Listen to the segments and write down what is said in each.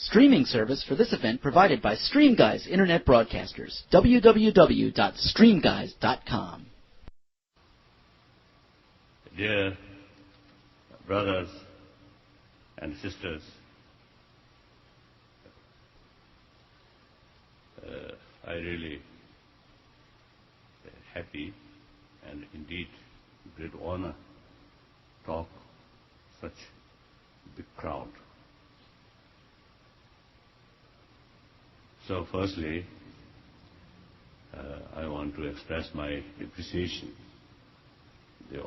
Streaming service for this event provided by StreamGuys Internet Broadcasters. www.streamguys.com. Dear brothers and sisters, I really happy and indeed great honor to talk such big crowd. So firstly, I want to express my appreciation the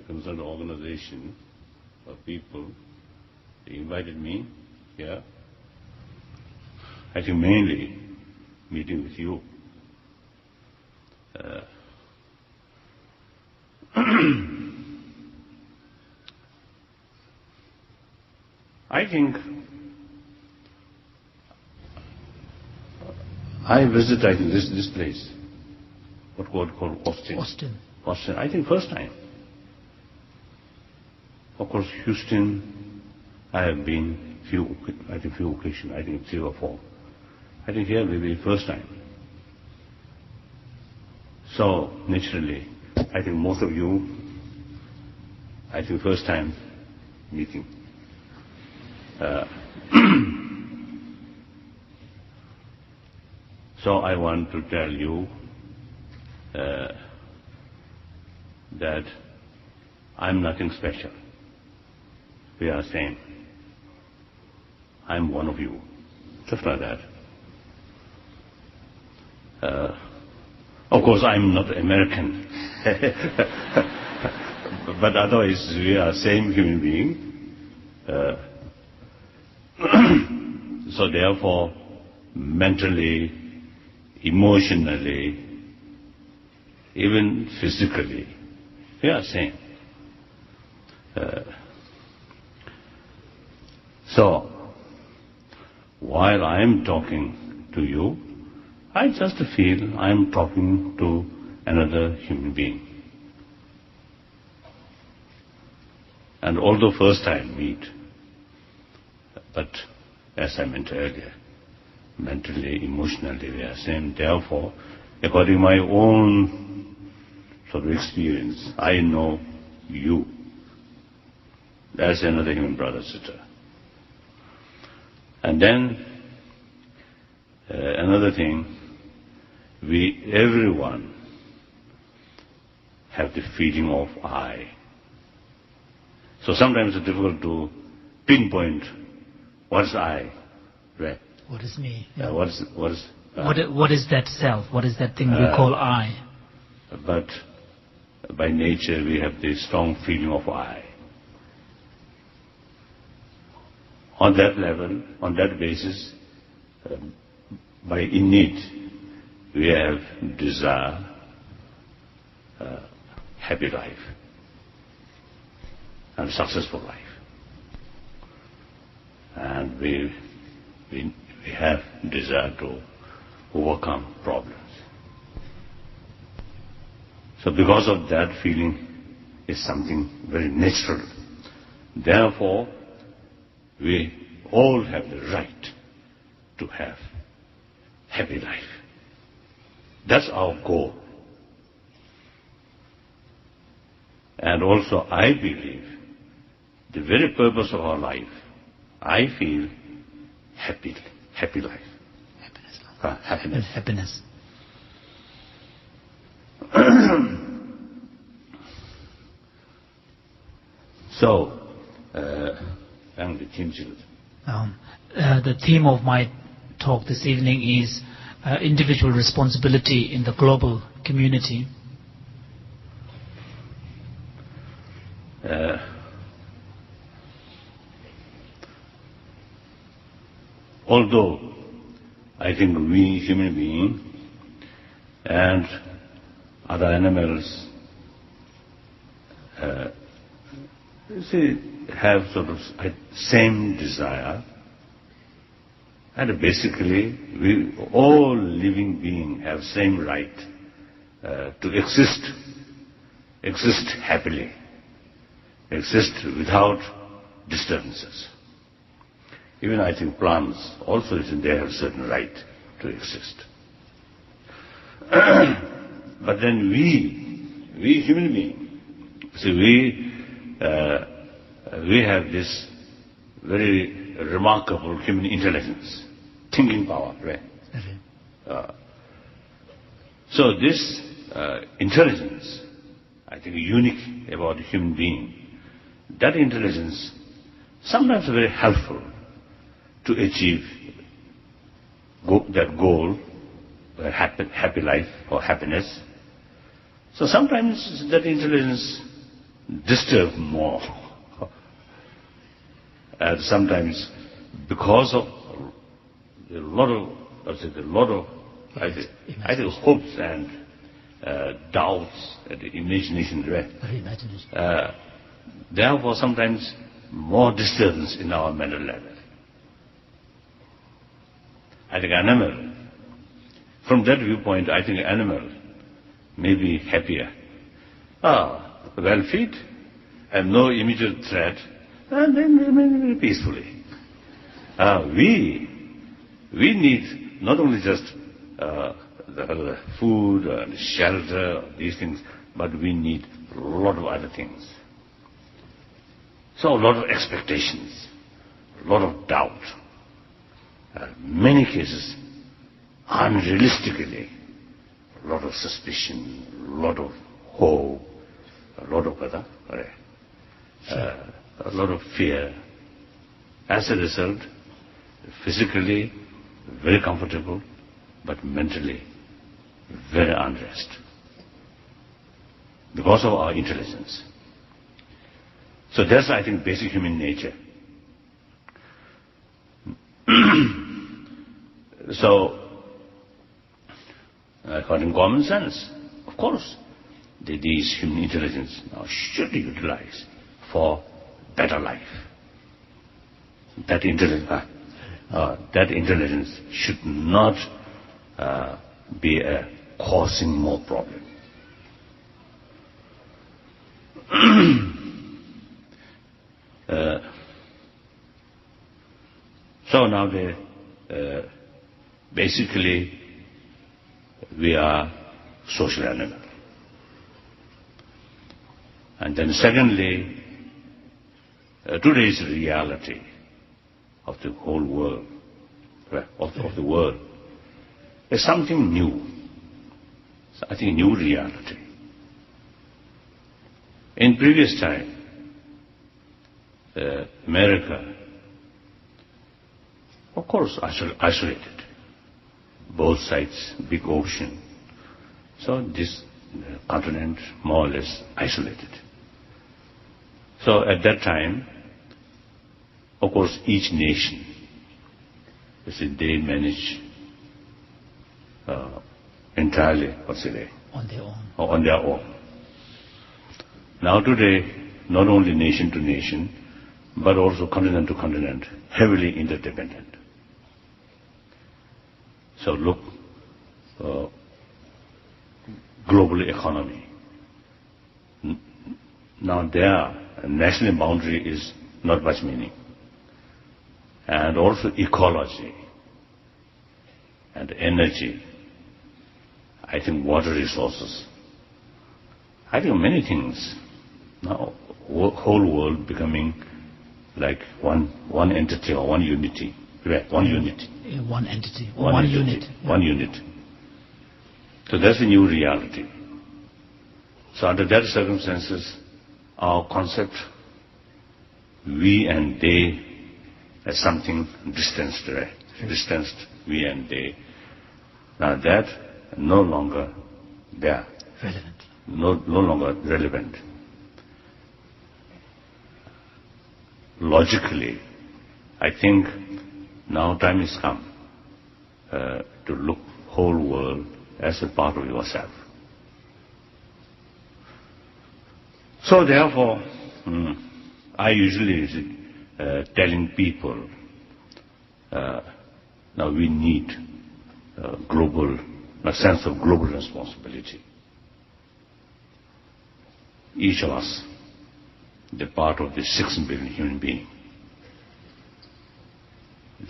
concerned organization of people. They invited me here, I think mainly meeting with you. I think I visited this place, what God called Austin. I think first time. Of course, Houston, I have been few occasions, I think 3 or 4. I think here maybe first time. So naturally, I think most of you, I think first time meeting. So I want to tell you that I'm nothing special. We are same. I'm one of you. Just like that. Of course, I'm not American. But otherwise, we are same human being. So therefore, mentally, emotionally, even physically, we are same. So, while I am talking to you, I just feel I am talking to another human being. And although first time meet, but as I mentioned earlier, mentally, emotionally we are same. Therefore, according to my own sort of experience, I know you. That's another human brother, sister. And then another thing, everyone have the feeling of I. So sometimes it's difficult to pinpoint what is I, right? What is me? What is what is that self? What is that thing we call I? But by nature we have this strong feeling of I. On that level, on that basis, by innate, we have desire, happy life, and successful life. And we have desire to overcome problems. So because of that feeling is something very natural. Therefore, we all have the right to have happy life. That's our goal. And also I believe the very purpose of our life, I feel happy life. Happiness. So, and the theme of my talk this evening is individual responsibility in the global community. Although I think we human beings and other animals have sort of same desire, and basically we all living beings have same right to exist happily, exist without disturbances. Even I think plants also, they have a certain right to exist. But then we human beings, we have this very remarkable human intelligence, thinking power, right? So this intelligence, I think, unique about a human being. That intelligence sometimes very helpful to achieve that goal, a happy life or happiness. So sometimes that intelligence disturbs more. And sometimes because of a lot of I think hopes and doubts and imagination, right? Therefore sometimes more disturbance in our mental level. I think animal, from that viewpoint, I think animal may be happier. Well fed and no immediate threat, and then remain peacefully. We need not only just the food and shelter, these things, but we need a lot of other things. So a lot of expectations, a lot of doubt, many cases unrealistically, a lot of suspicion, a lot of hope, a lot of a lot of fear. As a result, physically very comfortable, but mentally very unrest because of our intelligence. So that's, I think, basic human nature. So, according to common sense, of course, these human intelligence now should be utilized for better life. That intelligence should not be causing more problem. So now basically we are social animal. And then secondly, today's reality of the whole world, of the world, is something new. I think new reality. In previous time, America, of course, isolated. Both sides, big ocean. So this continent, more or less isolated. So at that time, of course, each nation, they manage entirely, on their own. On their own. Now today, not only nation to nation, but also continent to continent, heavily interdependent. So look, global economy. Now their national boundary is not much meaning. And also ecology and energy. I think water resources. I think many things. Now whole world becoming like one entity or one unity. Right, one unit. One entity. One unit. One unit. So that's a new reality. So under that circumstances, our concept, we and they, as something distanced, right? Distanced, we and they. Now that no longer there. Relevant. No longer relevant. Logically, I think now time has come to look whole world as a part of yourself. So therefore, I usually telling people, now we need a sense of global responsibility. Each of us, the part of the 6 billion human being.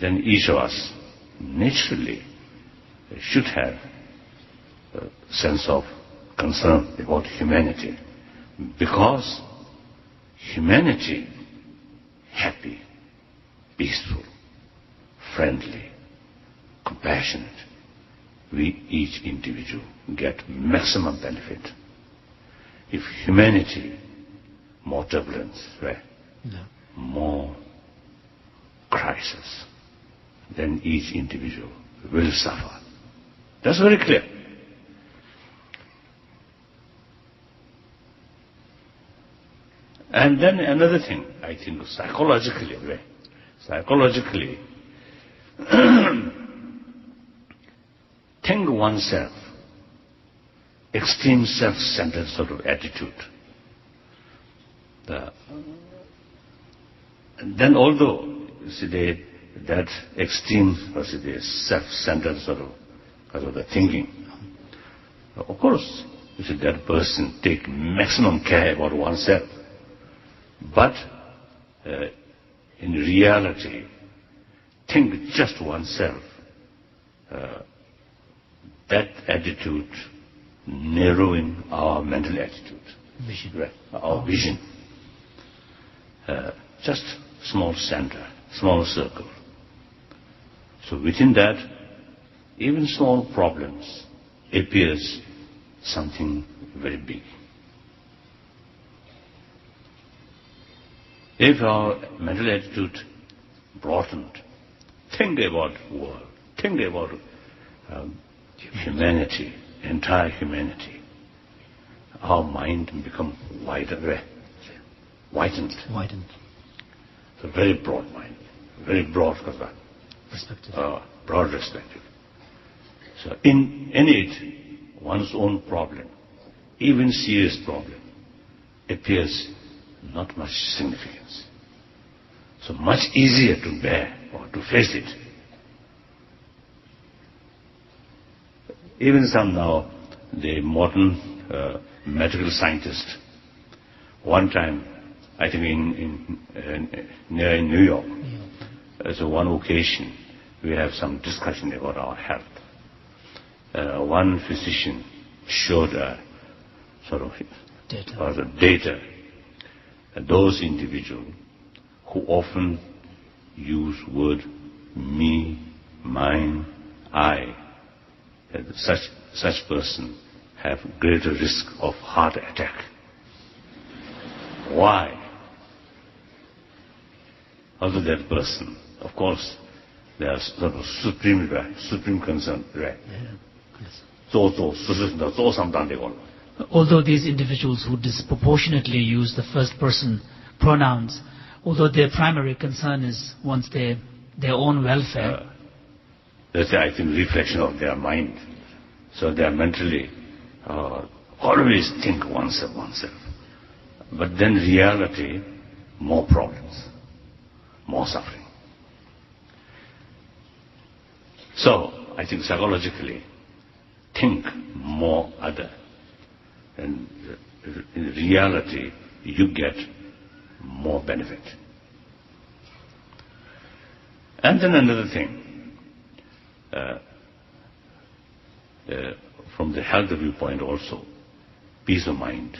then each of us naturally should have a sense of concern about humanity. Because humanity, happy, peaceful, friendly, compassionate, we each individual get maximum benefit. If humanity, more turbulence, right? No. More crisis, then each individual will suffer. That's very clear. And then another thing, I think psychologically, right? Psychologically, think oneself, extreme self-centered sort of attitude. Then although, you see, that extreme, self-centered sort of the thinking, of course, you see, that person take maximum care about oneself. But in reality, think just oneself. That attitude narrowing our mental attitude, Vision. right? Our vision. Just small center, small circle. So within that, even small problems appears something very big. If our mental attitude broadened, think about world, think about humanity, entire humanity, our mind become widened. It's a very broad mind, very broad Perspective. Broad perspective. So in it, one's own problem, even serious problem, appears not much significance. So much easier to bear or to face it. Even some now, the modern medical scientists, one time, I think near in New York, as one occasion, we have some discussion about our health. One physician showed a sort of data. Those individuals who often use word me, mine, I, such person have greater risk of heart attack. Why? Although that person, of course, they are sort of supreme concern, right? Although these individuals who disproportionately use the first person pronouns, although their primary concern is once their own welfare. That's, I think, reflection of their mind. So they are mentally always think oneself. But then reality, more problems, more suffering. So I think psychologically, think more other. And in reality, you get more benefit. And then another thing, from the health viewpoint also, peace of mind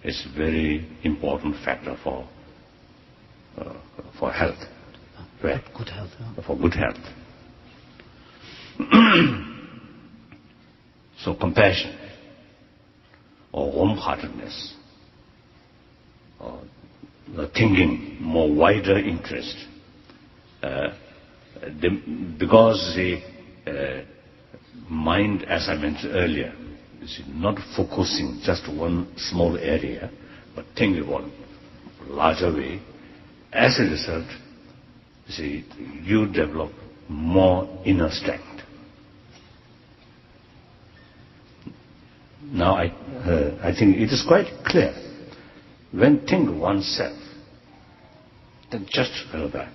is a very important factor for health. Right? Good health. Yeah. For good health. So compassion, or warm-heartedness, or thinking, more wider interest. Because the mind, as I mentioned earlier, is not focusing just one small area, but think about a larger way. As a result, you develop more inner strength. Now, I think it is quite clear. When think oneself, then just feel that.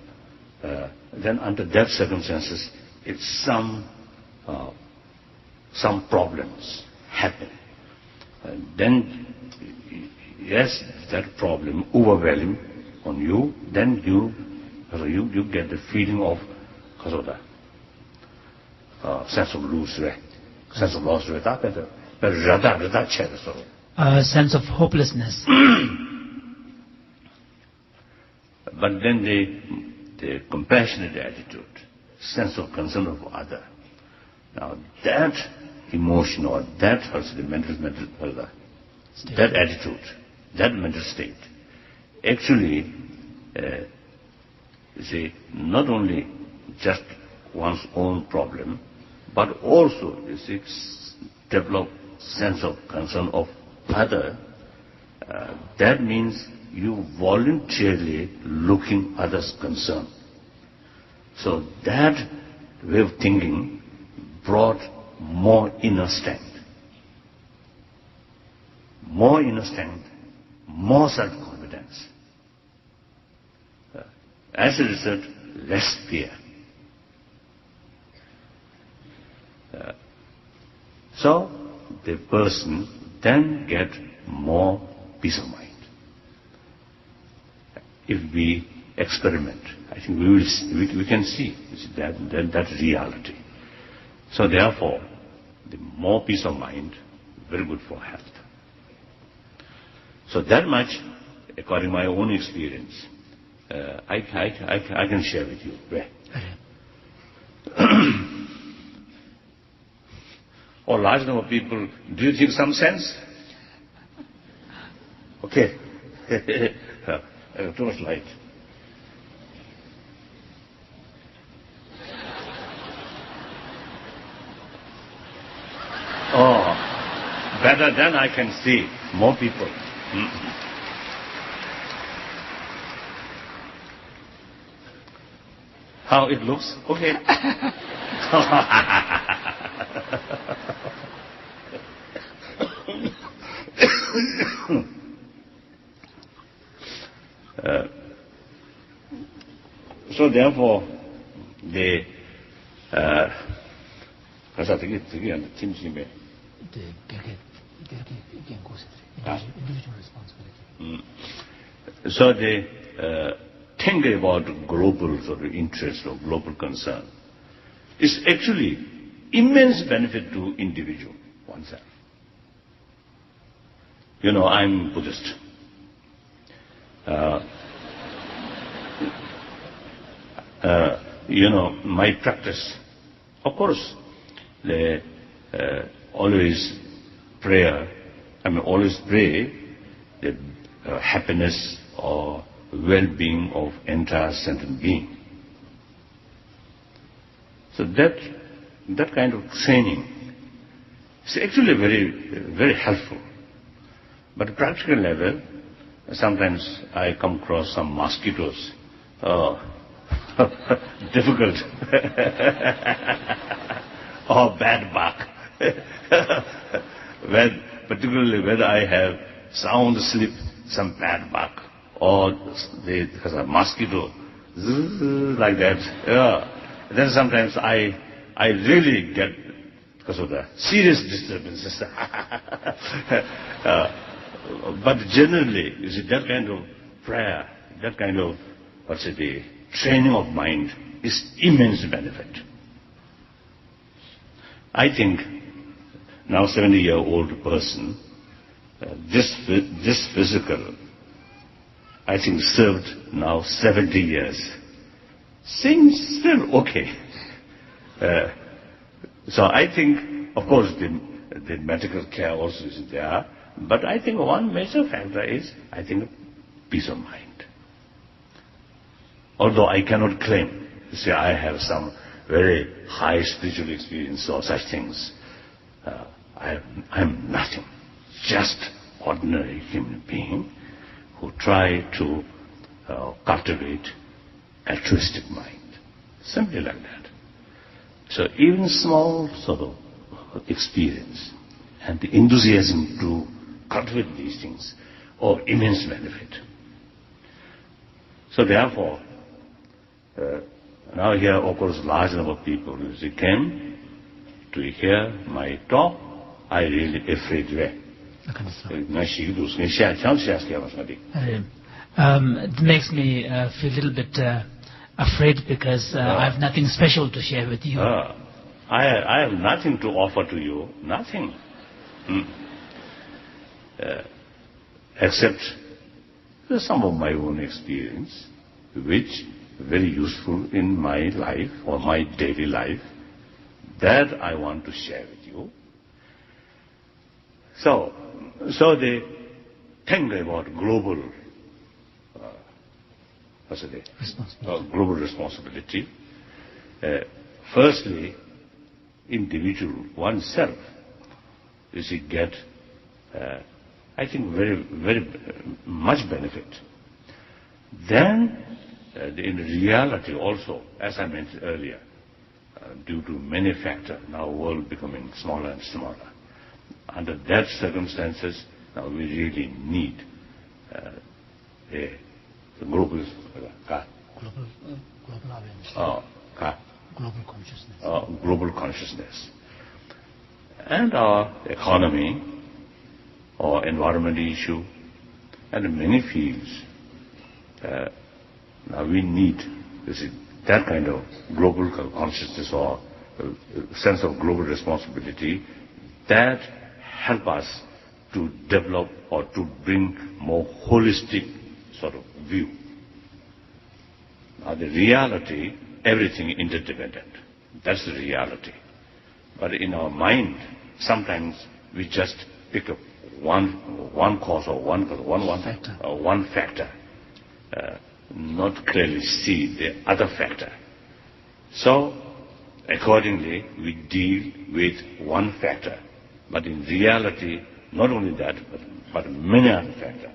Then under that circumstances, if some problems happen, then yes, that problem overwhelming on you, then you get the feeling of sense of lose, sense of loss, sense of hopelessness. But then the compassionate attitude, sense of concern of other. Now that emotion or that the mental that attitude, that mental state, actually, not only just one's own problem, but also develop sense of concern of other. That means you voluntarily looking others' concern. So that way of thinking brought more inner strength. More inner strength, more self-confidence. As a result, less fear. So the person then get more peace of mind. If we experiment, I think we can see that reality. So therefore, the more peace of mind, very good for health. So that much, according to my own experience, I can share with you. Or large number of people, do you think some sense? Okay. Too much light. Oh, better than I can see. More people. How it looks? Okay. So therefore, the individual responsibility. So the think about global sort of interest or global concern is actually immense benefit to individual oneself. You know, I'm Buddhist. You know, my practice, of course, always prayer. Always pray the happiness or well-being of entire sentient being. So that kind of training is actually very, very helpful. But at practical level, sometimes I come across some mosquitoes. Difficult. Or bad bug. Particularly whether I have sound sleep, some bad bug, or because of mosquito, like that. Yeah. Then sometimes I really get, because of the serious disturbances. But generally, you see, that kind of prayer, that kind of, the training of mind is immense benefit. I think now 70-year-old person, this physical, I think served now 70 years. Seems still okay. So I think, of course, the medical care also is there, but I think one major factor is, I think, peace of mind. Although I cannot claim, say I have some very high spiritual experience or such things. I'm nothing, just ordinary human being who try to cultivate altruistic mind, simply like that. So even small sort of experience and the enthusiasm to cultivate these things are immense benefit. So therefore, now here of course large number of people who came to hear my talk. I really afraid way. It makes me feel a little bit afraid because I have nothing special to share with you. I have nothing to offer to you, nothing. Except some of my own experience, which very useful in my life or my daily life, that I want to share with you. So they think about global global responsibility. Firstly, individual, oneself, get, I think, very much benefit. Then, in reality also, as I mentioned earlier, due to many factors, now world becoming smaller and smaller. Under that circumstances, now we really need the global consciousness. Global consciousness. And our economy, or environment issue, and many fields. Now we need that kind of global consciousness or sense of global responsibility that help us to develop or to bring more holistic sort of view. Now the reality, everything interdependent. That's the reality. But in our mind, sometimes we just pick up one cause or one factor, not clearly see the other factor. So, accordingly, we deal with one factor. But in reality, not only that, but many other factors.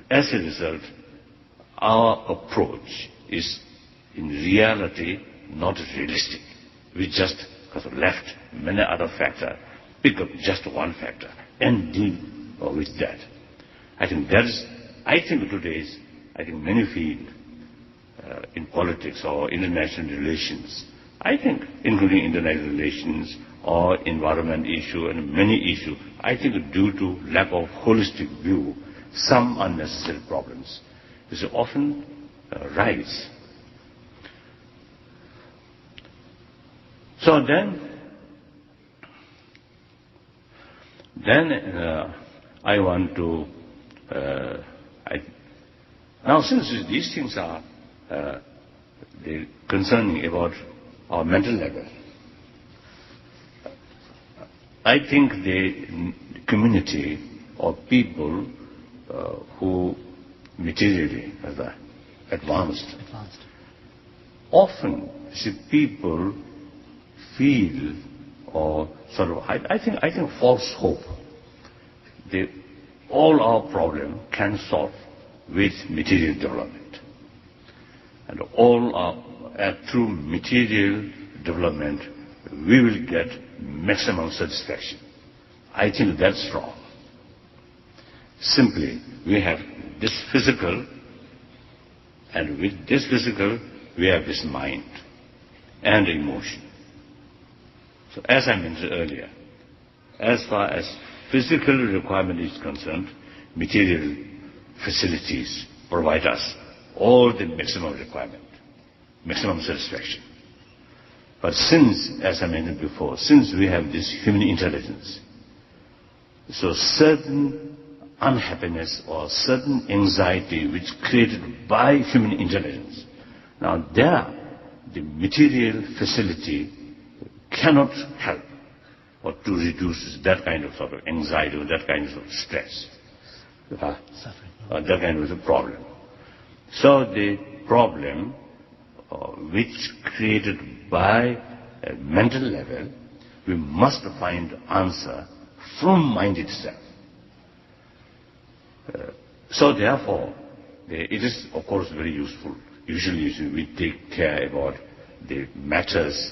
As a result, our approach is in reality not realistic. We just left many other factors, pick up just one factor and deal with that. I think today's, many fields in politics or international relations, including international relations or environment issue and many issues, due to lack of holistic view, some unnecessary problems often rise. So then I want to, now since these things are concerning about our mental level, I think the community or people who materially advanced, often people feel or I think false hope. All our problem can solve with material development, and through material development we will get maximum satisfaction. I think that's wrong. Simply, we have this physical, and with this physical we have this mind and emotion. So as I mentioned earlier, as far as physical requirement is concerned, material facilities provide us all the maximum requirement, maximum satisfaction. But since, as I mentioned before, since we have this human intelligence, so certain unhappiness or certain anxiety which created by human intelligence, now there the material facility cannot help or to reduce that kind of anxiety or that kind of stress, that kind of problem. So the problem which created by a mental level, we must find answer from mind itself. So therefore, it is of course very useful. Usually we take care about the matters,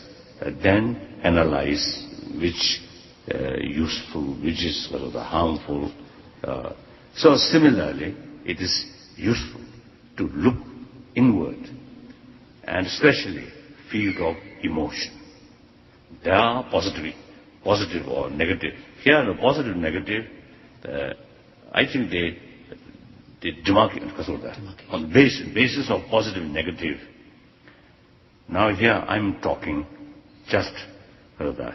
then analyze which useful, which is harmful. So similarly, it is useful to look inward, and especially field of emotion. There are positive or negative. Here the positive and negative, I think they demarcate on the basis of positive and negative. Now here I'm talking just the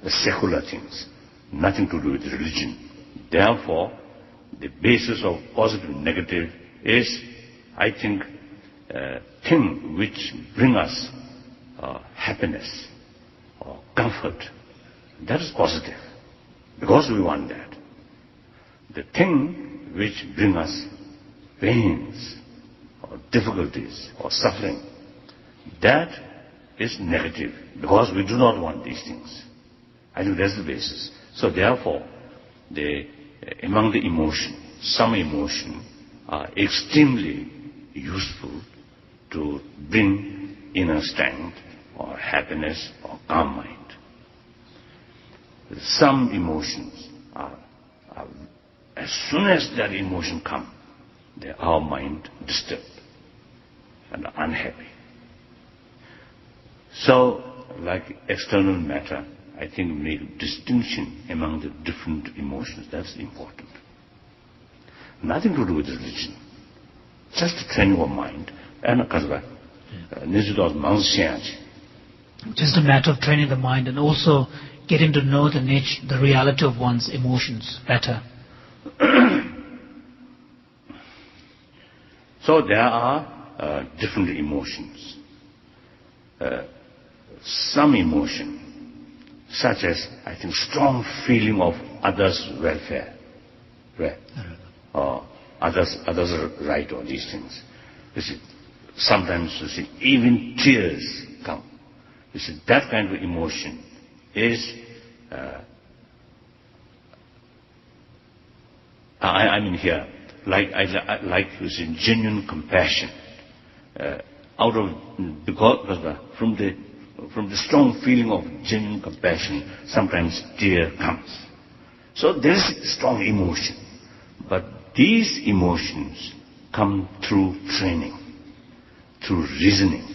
secular things, nothing to do with religion. Therefore, the basis of positive and negative is, I think, thing which bring us happiness or comfort. That is positive, because we want that. The thing which bring us pains or difficulties or suffering, that is negative, because we do not want these things. I think that's the basis. So therefore, among the emotion, some emotion are extremely useful to bring inner strength or happiness or calm mind. Some emotions are as soon as that emotion comes, our mind disturbed and unhappy. So, like external matter, I think make distinction among the different emotions. That's important. Nothing to do with religion. Just to train your mind. Just a matter of training the mind and also getting to know the reality of one's emotions better. So there are different emotions. Some emotion, such as, I think, strong feeling of others' welfare, right? Or others' right, or these things. You see, sometimes you see even tears come. You see, that kind of emotion is, I mean here, like you see, genuine compassion, because from the strong feeling of genuine compassion, sometimes tear comes. So there is strong emotion, but these emotions come through training, through reasoning.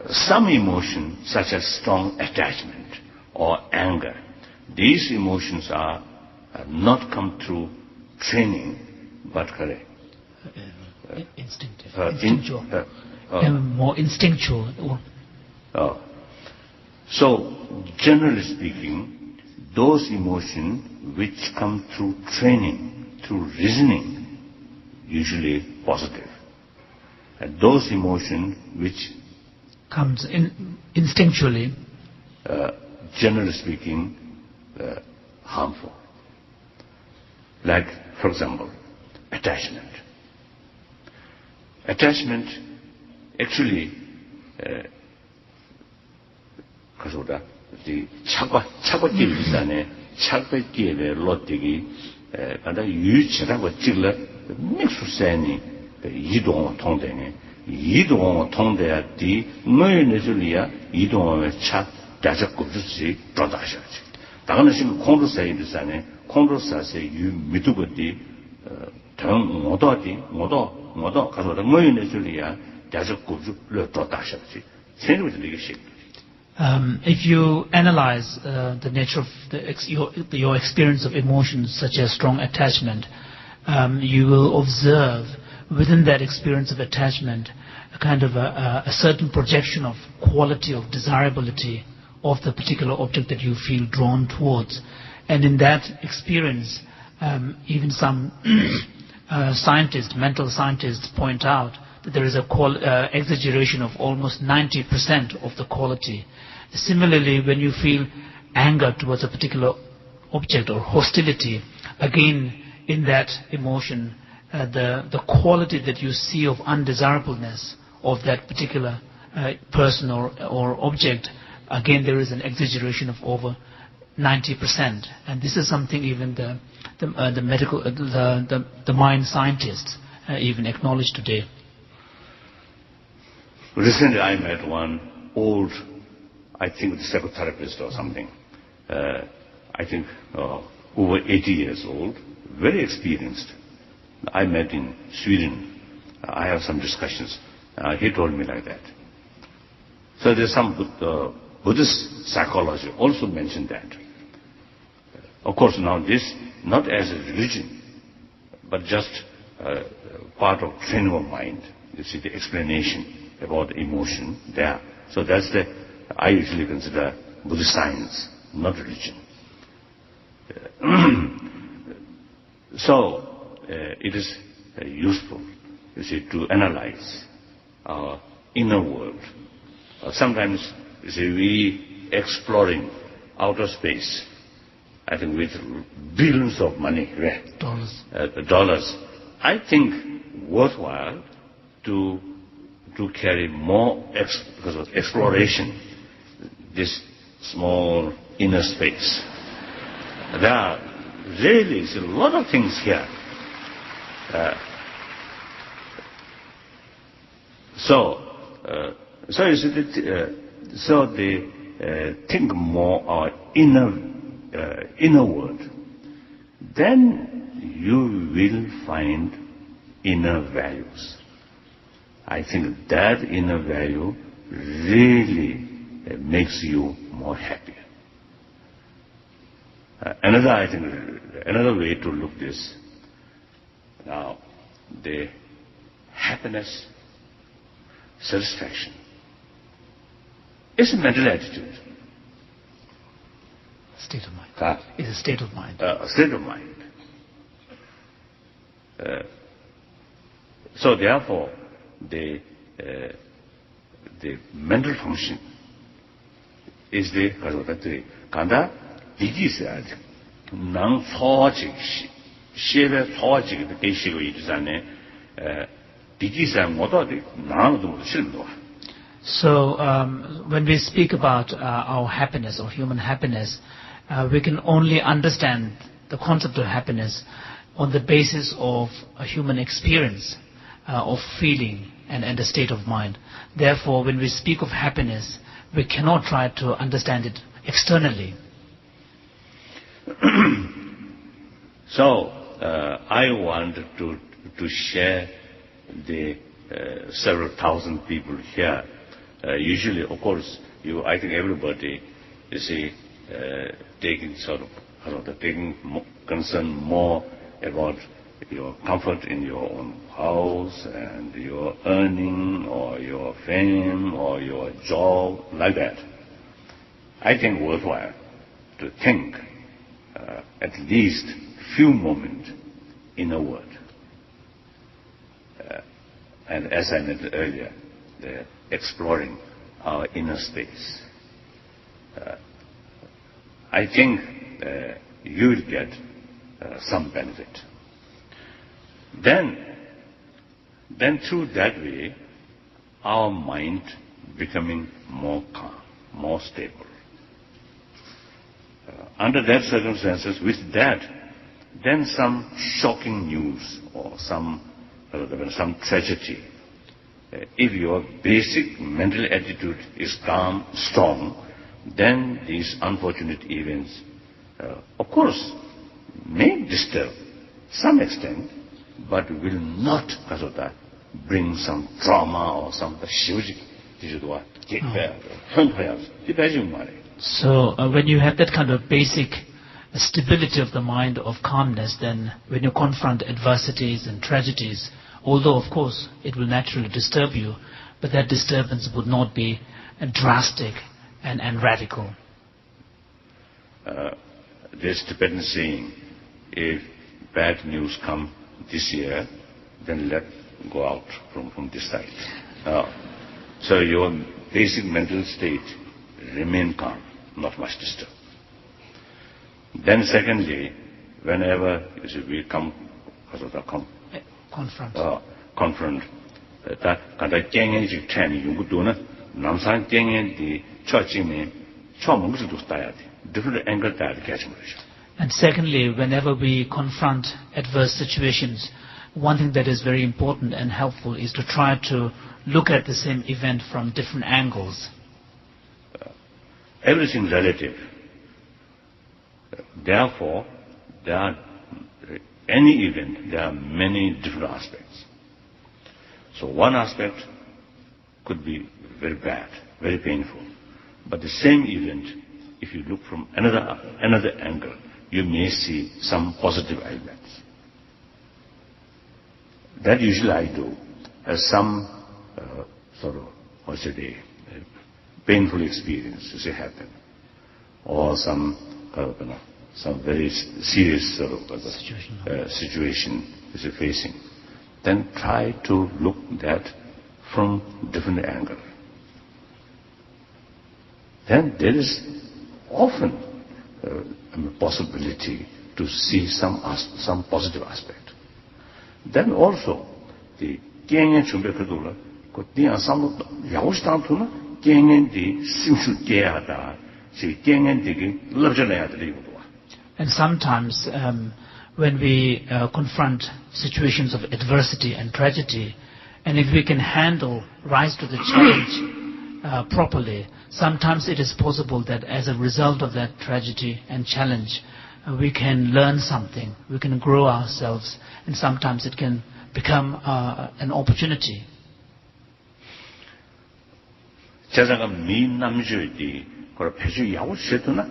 Some emotion, such as strong attachment or anger, these emotions are not come through training, but instinctual. More instinctual. So, generally speaking, those emotions which come through training, through reasoning, usually positive. And those emotions which comes instinctually, generally speaking, harmful. Like, for example, attachment. Attachment, actually, the chakwa chakwa lotigi, kada yu chiragwa chigla, mixu sani, yidong tongdene, yidong tongdea di, ngoy nezulia, yidong chak, daja kubzuzi, prodashaji. Dagana shing kondro sayi disane, kondro sase yu mitugodi, tang ngodo, kazoda ngoy nezulia, daja kubzu, le prodashaji. Same with the shape. If you analyze the nature of your experience of emotions, such as strong attachment, you will observe within that experience of attachment a kind of a certain projection of quality, of desirability of the particular object that you feel drawn towards. And in that experience, even some mental scientists point out that there is a exaggeration of almost 90% of the quality. Similarly, when you feel anger towards a particular object or hostility, again, in that emotion, the quality that you see of undesirableness of that particular person or object, again, there is an exaggeration of over 90%. And this is something even the medical, the mind scientists even acknowledge today. Recently, I met one old, I think, psychotherapist or something. I think over 80 years old, very experienced. I met in Sweden. I have some discussions. He told me like that. So there's some Buddhist psychology also mentioned that. Of course, now this not as a religion, but just part of training of mind. you see, the explanation about emotion there. So that's I usually consider Buddhist science, not religion. So it is useful, you see, to analyze our inner world. Sometimes, you see, we exploring outer space, I think with billions of money, dollars. I think worthwhile to carry more because of exploration, this small inner space. There are really a lot of things here. So you see, so they think more our inner world. Then you will find inner values. I think that inner value really makes you more happier. Another way to look this, now, the happiness, satisfaction, is a mental attitude. State of mind. It's a state of mind. State of mind. So therefore, the mental function is the kanda digisa nang thojik shebe thojik the keshigo itisane digisa modo de nang do shilno. So when we speak about our happiness or human happiness, we can only understand the concept of happiness on the basis of a human experience of feeling and a state of mind. Therefore, when we speak of happiness, we cannot try to understand it externally. So, I want to share the several thousand people here. Usually, of course, I think everybody is taking concern more about your comfort in your own house and your earning or your fame or your job, like that. I think worthwhile to think at least few moments in a word. And as I mentioned earlier, exploring our inner space. I think you will get some benefit. Then through that way, our mind becoming more calm, more stable. Under that circumstances, with that, then some shocking news or some tragedy, if your basic mental attitude is calm, strong, then these unfortunate events, of course, may disturb some extent, but will not, because of that, bring some trauma or some shiuji. So when you have that kind of basic stability of the mind, of calmness, then when you confront adversities and tragedies, although of course it will naturally disturb you, but that disturbance would not be drastic and radical. There's Tibetan saying, if bad news come this year, then let go out from this side. So your basic mental state remain calm, not much disturbed. Then secondly, whenever we come confront that kada kengen ji training you do na namsan kengen di chachime chomung du staya different angle that catch. And secondly, whenever we confront adverse situations, one thing that is very important and helpful is to try to look at the same event from different angles. Everything relative. Therefore, any event, there are many different aspects. So one aspect could be very bad, very painful. But the same event, if you look from another angle, you may see some positive elements. That usually I do. some sort of, painful experience happen, or some very serious sort of situation is facing, then try to look at from different angle. Then there is often a possibility to see some positive aspect. Then also the Kenyan Chumbekadula could be some Yaustantuna, Kenyan di Simsu Geada, see Kenyan digging, Lurjanayadri. And sometimes when we confront situations of adversity and tragedy, and if we can rise to the challenge properly, sometimes it is possible that as a result of that tragedy and challenge, we can learn something, we can grow ourselves, and sometimes it can become an opportunity. 제가 미남주의 그 표시 야우시도나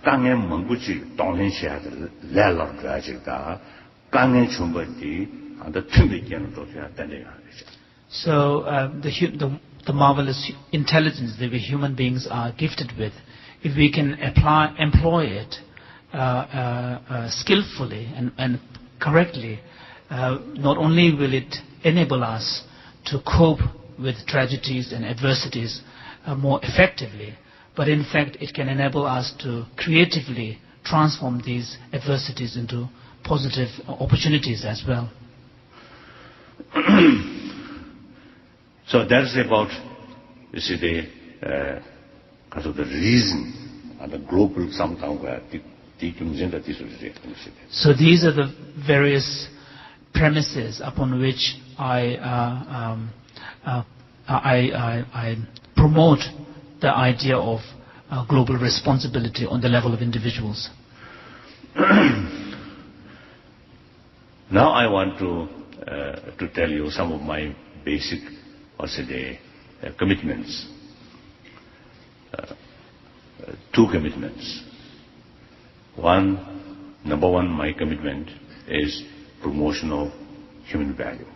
강에 먼구지 동행시하들 렐러가지가 강에 준비디 안다 틈이견을 도해야 되네요. So the marvelous intelligence that we human beings are gifted with, if we can employ it skillfully and correctly, not only will it enable us to cope with tragedies and adversities more effectively, but in fact it can enable us to creatively transform these adversities into positive opportunities as well. So that's about, you see, the reason and the global sometimes where so these are the various premises upon which I promote the idea of global responsibility on the level of individuals. Now I want to tell you some of my basic, commitments. Two commitments. Number one, my commitment is promotion of human value,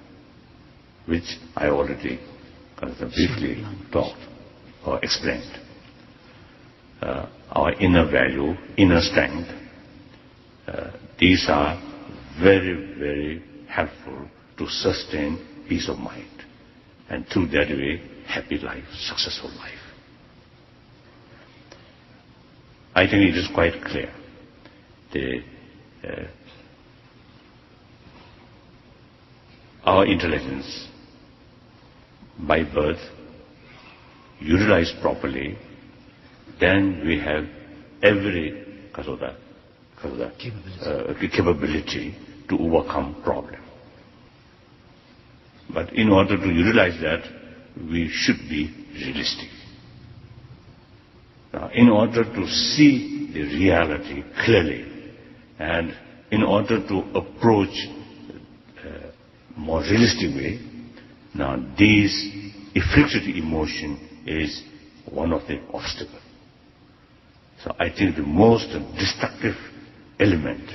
which I already briefly talked or explained. Our inner value, inner strength, these are very, very helpful to sustain peace of mind, and through that way, happy life, successful life. I think it is quite clear. Our intelligence, by birth, utilized properly, then we have every capability to overcome problem. But in order to utilize that, we should be realistic. Now, in order to see the reality clearly, and in order to approach more realistic way, now this afflicted emotion is one of the obstacles. So I think the most destructive element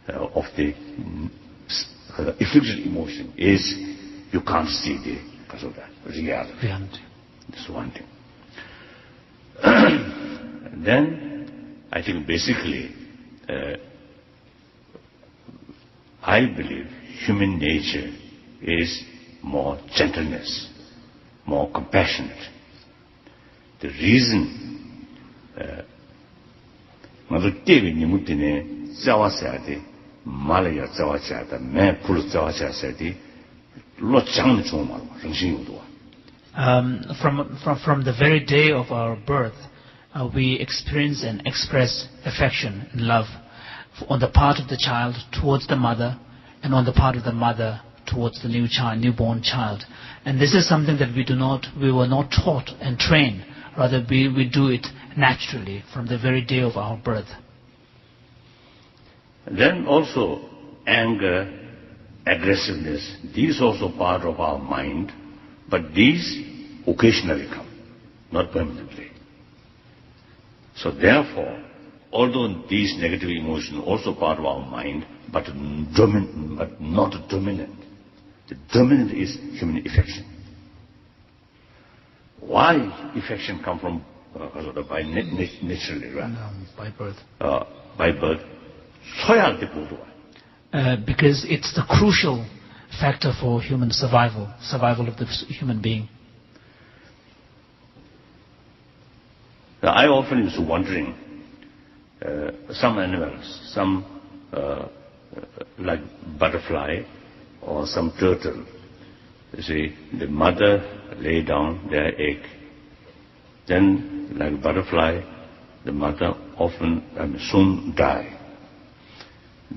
of the afflicted emotion is you can't see the reality. That's one thing. Then I think basically I believe human nature is more gentleness, more compassionate. The reason from the very day of our birth, we experience and express affection and love on the part of the child towards the mother, and on the part of the mother towards the newborn child. And this is something that we were not taught and trained. Rather, we do it naturally from the very day of our birth. Then also anger, aggressiveness, these also part of our mind, but these occasionally come, not permanently. So therefore, although these negative emotions are also part of our mind, but not dominant, the dominant is human affection. Why affection come from by naturally, right? No, by birth. By birth. Because it's the crucial factor for human survival of the human being. Now, I often used to wondering, some animals, some like butterfly or some turtle, you see, the mother lay down their egg. Then, like butterfly, the mother often soon die.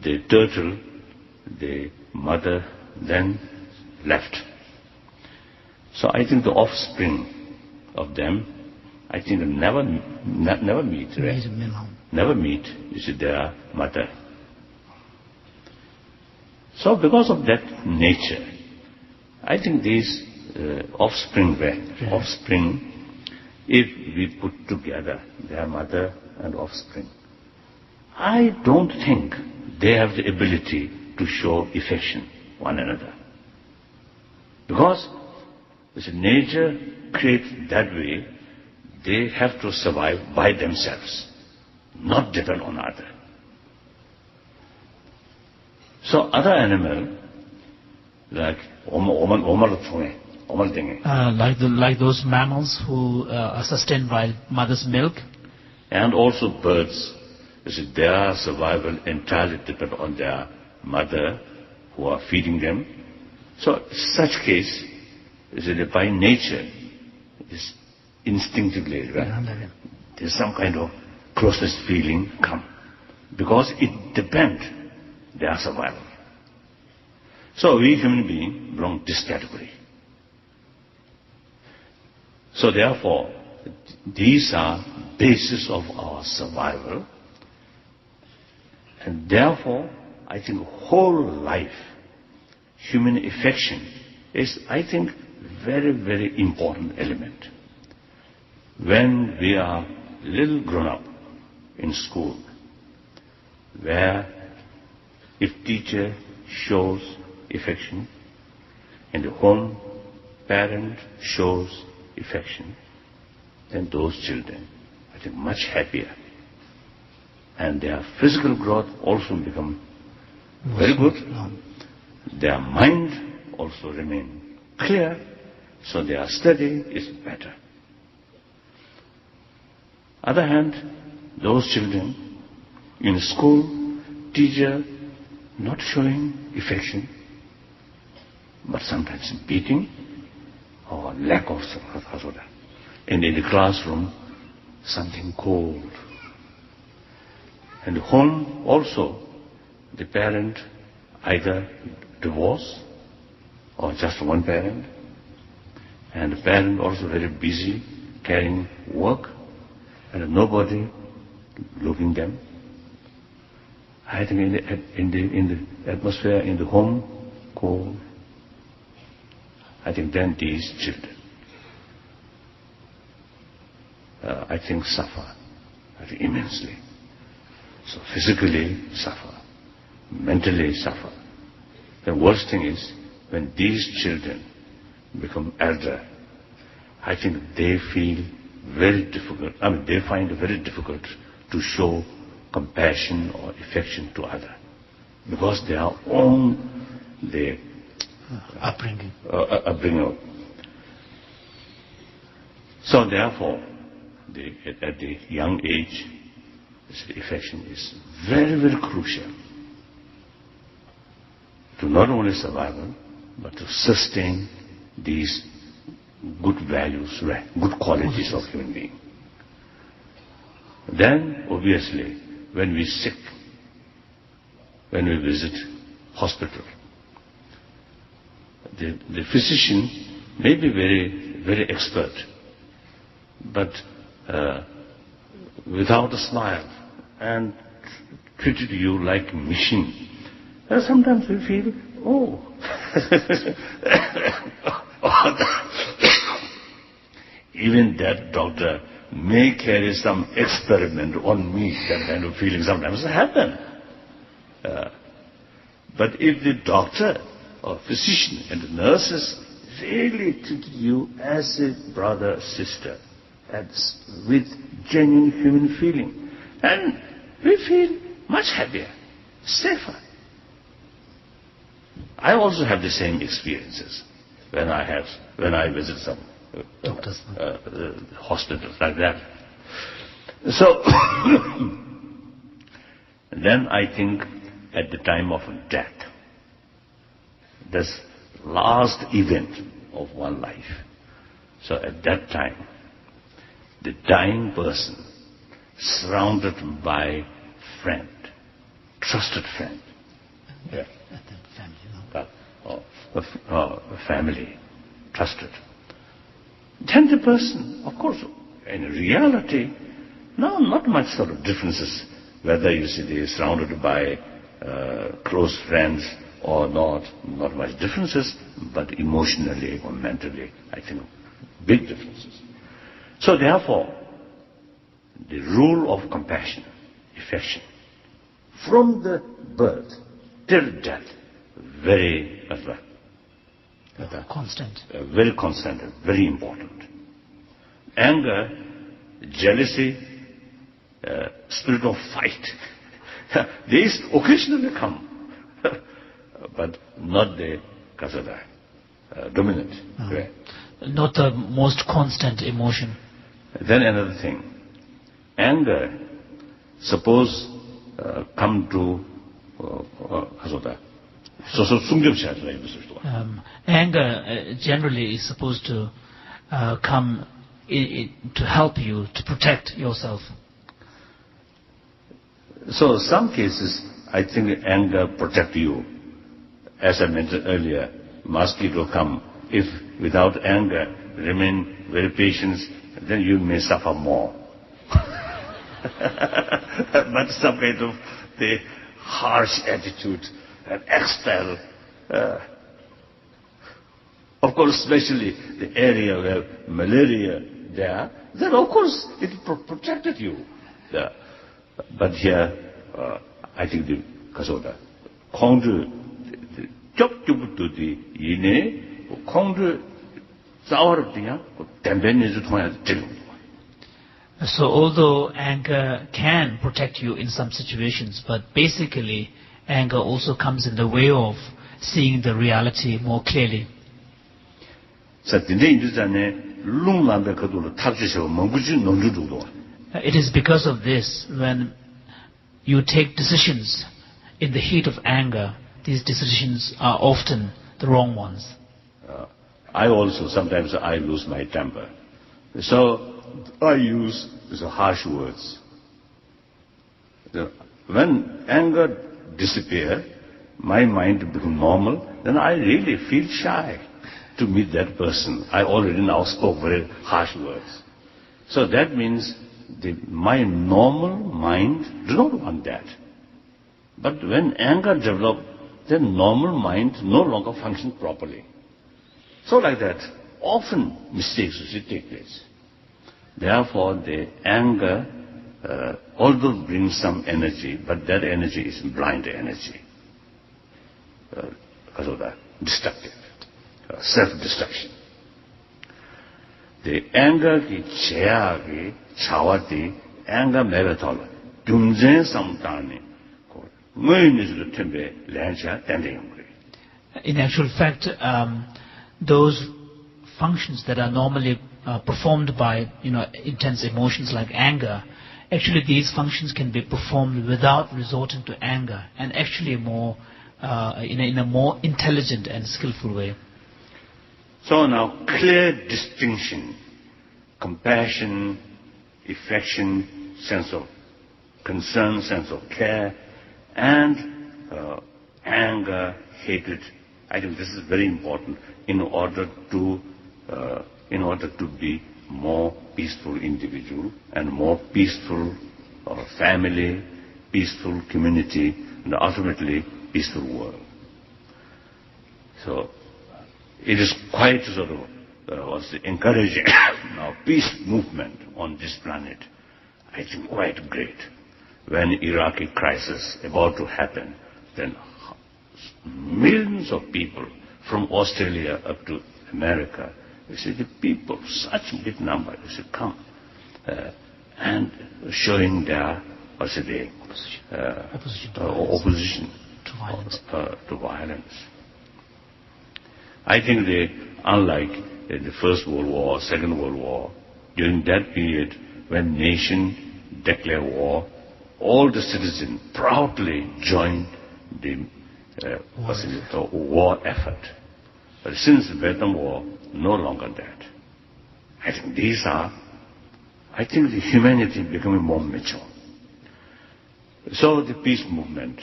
The turtle, the mother then left. So I think the offspring of them, I think they never meet, right? Never meet, you see, their mother. So because of that nature, I think these offspring, if we put together their mother and offspring, I don't think they have the ability to show affection one another. Because nature creates that way, they have to survive by themselves, not depend on others. So other animal, like like those mammals who are sustained by mother's milk, and also birds, their survival entirely depend on their mother who are feeding them. So such case, by nature, is instinctively, right? There's some kind of closeness feeling come, because it depends their survival. So we human beings belong to this category. So therefore, these are basis of our survival, and therefore, I think whole life, human affection is, I think, very, very important element. When we are little grown up in school, where if teacher shows affection, in the home parent shows affection, then those children, I think, much happier. And their physical growth also become very good. Their mind also remain clear, so their study is better. Other hand, those children in school, teacher not showing affection, but sometimes beating or lack of support. And in the classroom, something cold. And home also, the parent either divorce or just one parent, and the parent also very busy carrying work, and nobody looking them. I think in the atmosphere in the home, cold. I think then these children, I think, suffer immensely. So physically suffer, mentally suffer. The worst thing is when these children become elder, I think they feel very difficult. They find it very difficult to show compassion or affection to others, because they are on their upbringing. So therefore, at the young age, affection is very, very crucial to not only survival, but to sustain these good values, good qualities of human being. Then, obviously, when we're sick, when we visit hospital, the physician may be very, very expert, but without a smile and treated you like a machine. And sometimes we feel, even that doctor may carry some experiment on me. That kind of feeling sometimes happen. But if the doctor or physician and nurses really treat you as a brother, sister, with genuine human feeling. And we feel much happier, safer. I also have the same experiences when I visit some Doctors. Hospitals like that. So, then I think at the time of death, this last event of one life. So at that time, the dying person, surrounded by friend, trusted friend, family, trusted. Then the person, of course, in reality, no, not much sort of differences, whether you see they are surrounded by close friends or not much differences, but emotionally or mentally, I think big differences. So therefore, the rule of compassion, affection, from the birth till death, very constant. Very constant, very important. Anger, jealousy, spirit of fight, these occasionally come, but not the kasada, dominant. Right? Not the most constant emotion. Then another thing, anger, suppose come to kasada. Anger generally is supposed to come to help you, to protect yourself. So some cases, I think anger protect you. As I mentioned earlier, mosquito come. If without anger, remain very patient, then you may suffer more. But some kind of the harsh attitude and expel. Of course, especially the area where malaria there, then of course it protected you. Yeah. But here, I think the kasoda, kongzhu, chokchubutu di yine, kongzhu zawarabdiya, tembenizhu thongya jilu. So although anger can protect you in some situations, but basically anger also comes in the way of seeing the reality more clearly. It is because of this, when you take decisions in the heat of anger, these decisions are often the wrong ones. I also, sometimes I lose my temper. So I use harsh words. When anger disappears, my mind becomes normal, then I really feel shy to meet that person. I already now spoke very harsh words. So that means my normal mind does not want that. But when anger develops, then normal mind no longer functions properly. So like that, often mistakes take place. Therefore, the anger, although brings some energy, but that energy is blind energy. Because of that, destructive, self-destruction. The anger ki chaya ki chawati, anger mevatala, dumzen samtani, in actual fact, those functions that are normally performed by intense emotions like anger, actually these functions can be performed without resorting to anger, and actually more in a more intelligent and skillful way. So now, clear distinction, compassion, affection, sense of concern, sense of care, and anger, hatred. I think this is very important in order to be more peaceful individual and more peaceful family, peaceful community, and ultimately peaceful world. So it is quite sort of encouraging now peace movement on this planet. I think quite great. When Iraqi crisis about to happen, then millions of people from Australia up to America. You see, the people, such a big number, you see, come and showing their, opposition to violence. I think unlike the First World War, Second World War, during that period when nation declared war, all the citizens proudly joined the war effort. But since the Vietnam War, no longer that. I think the humanity becoming more mature. So the peace movement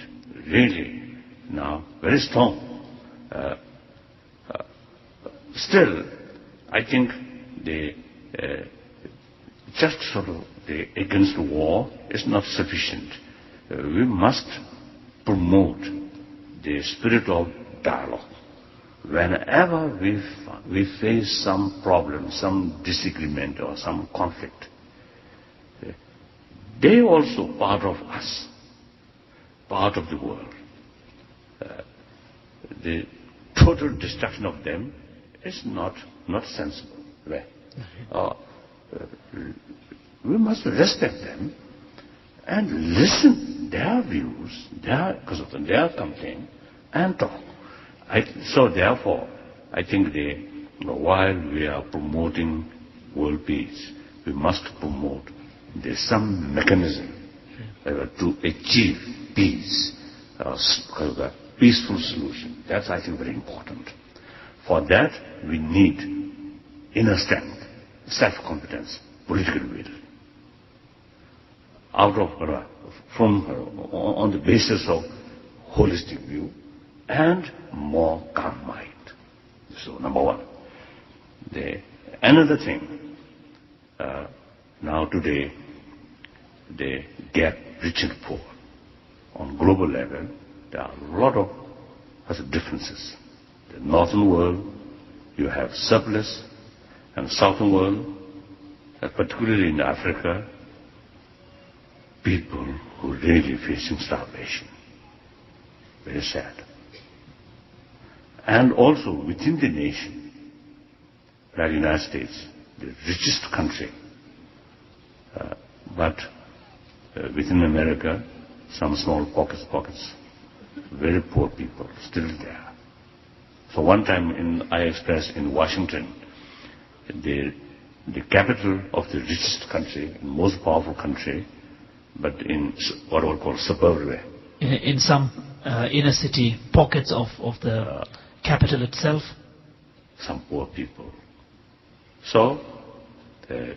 really now very strong. Still, I think just sort of against the war is not sufficient. We must promote the spirit of dialogue. Whenever we face some problem, some disagreement or some conflict, they also part of us, part of the world. The total destruction of them is not sensible. We must respect them and listen their views, their complaint, and talk. So therefore, I think while we are promoting world peace, we must promote some mechanism to achieve peace, a peaceful solution. That's, I think, very important. For that, we need inner strength, self-confidence, political will. On the basis of holistic view and more calm mind. So, number one. Another thing, now today, the gap rich and poor. On global level, there are a lot of differences. The northern world, you have surplus, and southern world, particularly in Africa, people who are really facing starvation. Very sad. And also within the nation, like the United States, the richest country, but within America, some small pockets, very poor people still there. So one time I expressed in Washington, the capital of the richest country, most powerful country, but in what we call suburbia. In some inner city pockets of the capital itself? Some poor people. So,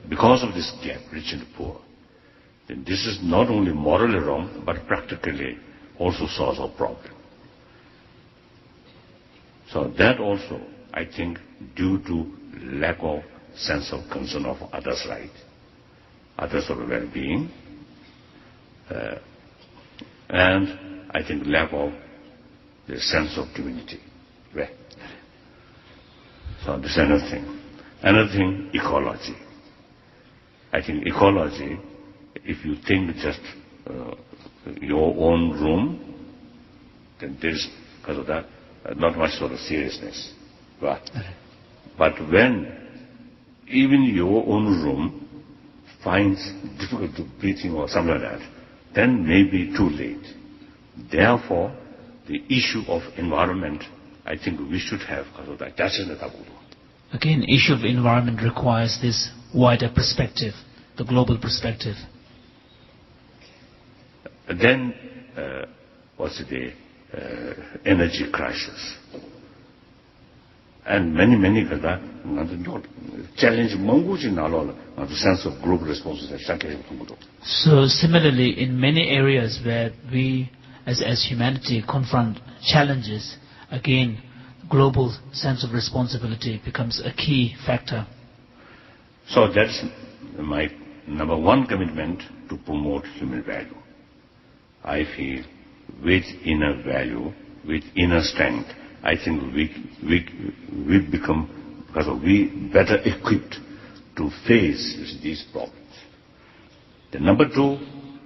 because of this gap, rich and poor, then this is not only morally wrong, but practically also source of problem. So that also, I think, due to lack of sense of concern of others' right, others' well-being, and I think lack of the sense of community. Right? So this is another thing. Another thing, ecology. I think ecology, if you think just your own room, then there's, because of that, not much sort of seriousness. Right? But when even your own room finds difficult to breathing or something like that, then maybe too late. Therefore, the issue of environment, I think we should have, because of that. That's in the taboo. Again, issue of environment requires this wider perspective, the global perspective. Then, what's the energy crisis? And many challenge the sense of global responsibility. So similarly, in many areas where we as humanity confront challenges, again, global sense of responsibility becomes a key factor. So that's my number one commitment, to promote human value. I feel with inner value, with inner strength, I think we become, because we better equipped to face these problems. The number two,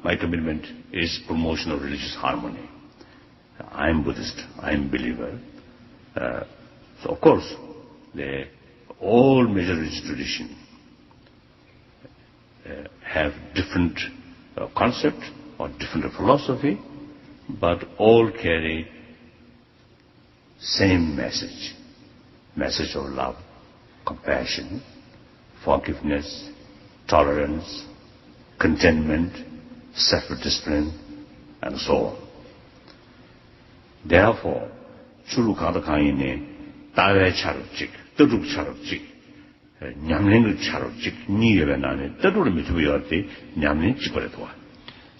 my commitment is promotion of religious harmony. I am Buddhist, I am believer. So of course, all major religious traditions have different concept or different philosophy, but all carry same message of love, compassion, forgiveness, tolerance, contentment, self-discipline, and so on. Therefore, chulu kada kaine tawe charujik, taduk charujik, nyamling charujik, niye nane taduk mituyate nyamling chiparetwa.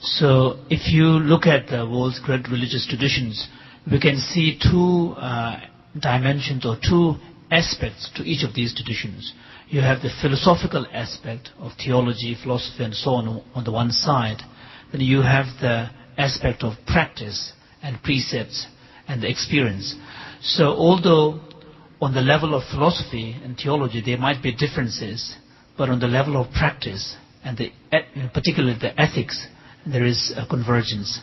So, if you look at the world's great religious traditions, we can see two dimensions or two aspects to each of these traditions. You have the philosophical aspect of theology, philosophy, and so on the one side. Then you have the aspect of practice and precepts and the experience. So although on the level of philosophy and theology there might be differences, but on the level of practice and particularly the ethics, there is a convergence.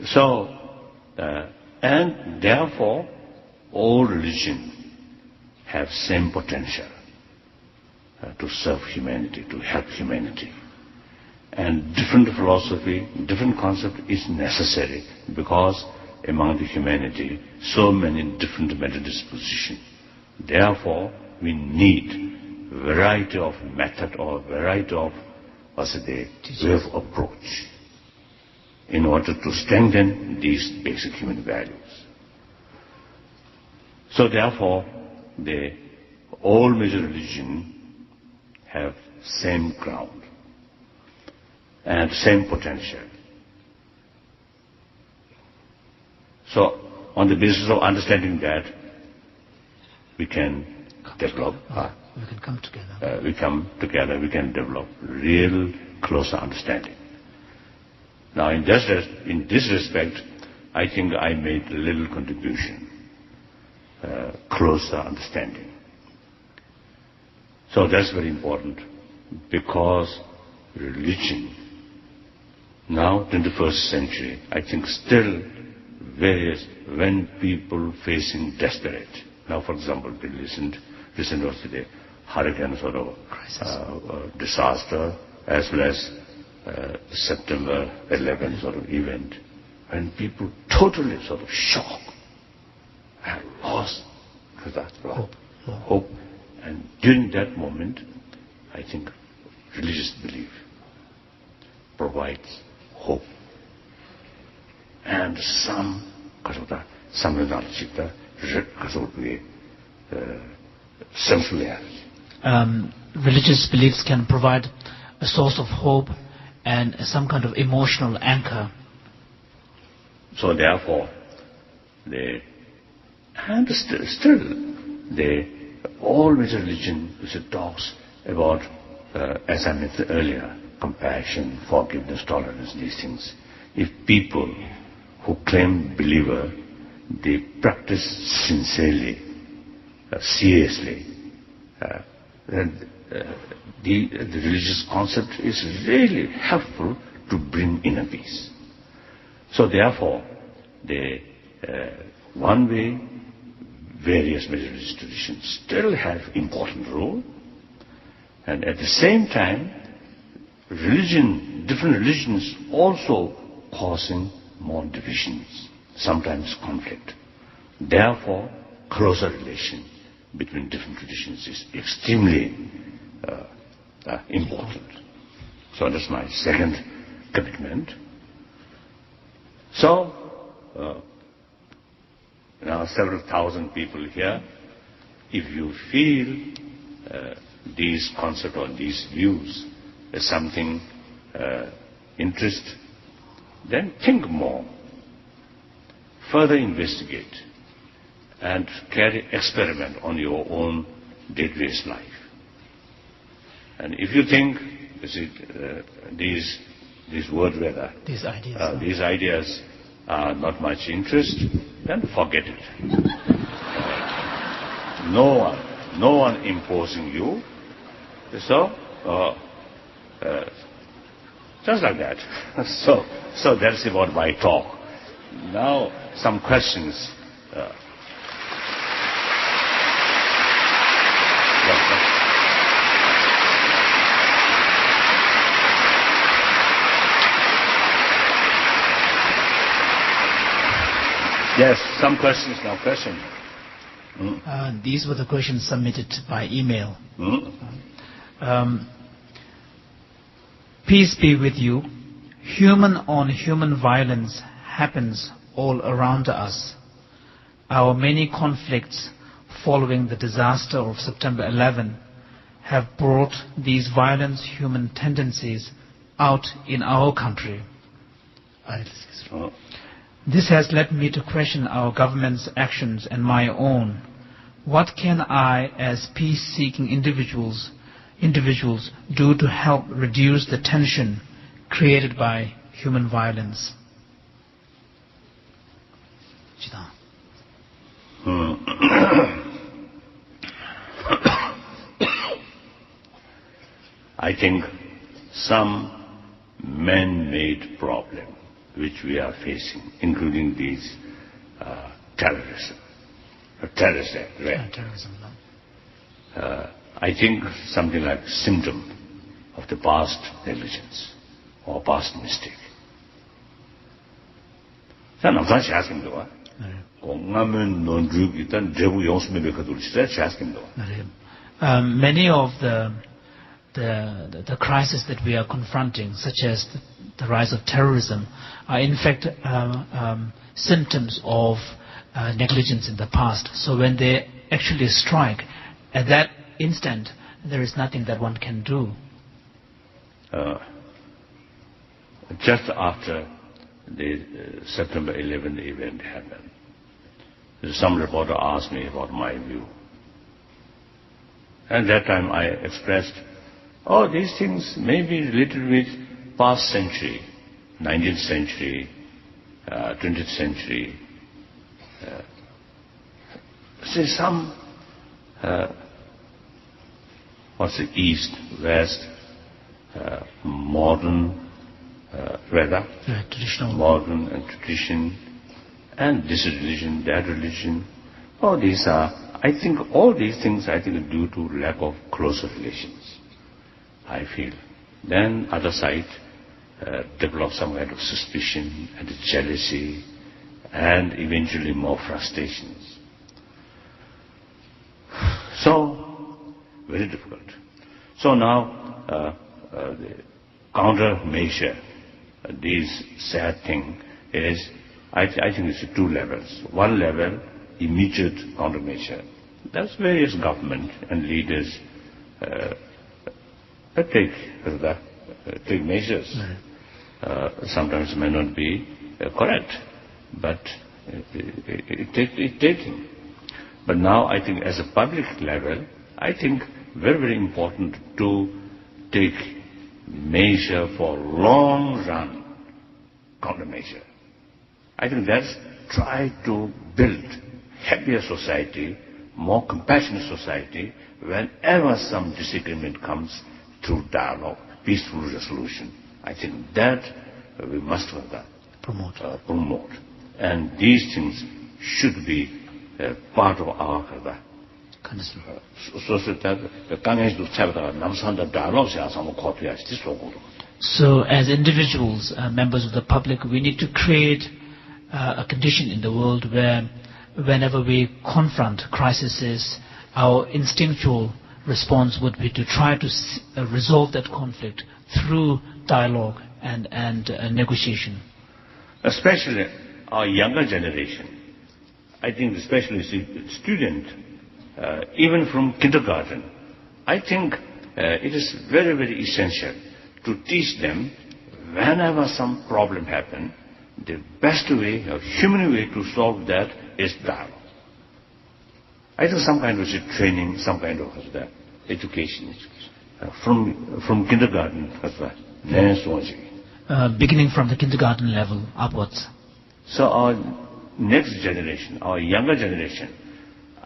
So, and therefore, all religions have same potential to serve humanity, to help humanity. And different philosophy, different concept is necessary because among the humanity, so many different mental dispositions. Therefore, we need variety of method or variety of way of approach in order to strengthen these basic human values. So therefore, all major religions have same ground and same potential. So on the basis of understanding that, we can develop. We can come together. We come together, we can develop real closer understanding. Now in this respect, I think I made a little contribution, closer understanding. So that's very important because religion, now 21st century, I think still when people facing desperate. Now for example, we listened was today, hurricane sort of disaster as well as September 11th sort of event, when people totally sort of shocked and lost hope. And during that moment, I think religious belief provides hope. And some religious beliefs can provide a source of hope and some kind of emotional anchor. So therefore, all major religion talks about, as I mentioned earlier, compassion, forgiveness, tolerance, these things. If people who claim believer, they practice sincerely, seriously, then the religious concept is really helpful to bring inner peace. So therefore, one way, various major religious traditions still have important role, and at the same time, different religions also causing more divisions, sometimes conflict. Therefore, closer relation between different traditions is extremely important. So that's my second commitment. So, now several thousand people here, if you feel these concepts or these views as something interest, then think more, further investigate, and carry experiment on your own day-to-day life. And if you think these word weather, these ideas are not much interest, then forget it. No one imposing you. So Just like that. So that's about my talk. Now, some questions. Yes, some questions now. Question. These were the questions submitted by email. Peace be with you. Human-on-human violence happens all around us. Our many conflicts following the disaster of September 11 have brought these violent human tendencies out in our country. This has led me to question our government's actions and my own. What can I, as peace-seeking individuals do to help reduce the tension created by human violence? I think some man-made problem which we are facing, including these terrorist act, right? Terrorism. I think something like symptom of the past negligence or past mistake. Many of the crises that we are confronting, such as the rise of terrorism, are in fact symptoms of negligence in the past. So when they actually strike, at that instant, there is nothing that one can do. Just after the September 11 event happened, some reporter asked me about my view. And that time I expressed, these things may be related with past century, 19th century, 20th century. Some, East, West, modern, traditional, modern and tradition, and this religion, that religion. All these things are due to lack of closer relations, I feel. Then other side develop some kind of suspicion and jealousy and eventually more frustrations. So, very difficult. So now, the countermeasure, this sad thing is, I think it's two levels. One level, immediate countermeasure. That's various government and leaders take measures. Sometimes may not be correct, but it taking. But now I think as a public level, I think very, very important to take measure for long run countermeasure. I think that's try to build happier society, more compassionate society, whenever some disagreement comes through dialogue, peaceful resolution. I think that we must promote. And these things should be part of our So as individuals, members of the public, we need to create a condition in the world where whenever we confront crises, our instinctual response would be to try to resolve that conflict through dialogue and negotiation. Especially our younger generation. I think especially student, even from kindergarten, I think it is very, very essential to teach them whenever some problem happens, the best way, or human way to solve that is dialogue. I think some kind of training, some kind of education, from kindergarten as well. Beginning from the kindergarten level upwards. So our next generation, our younger generation,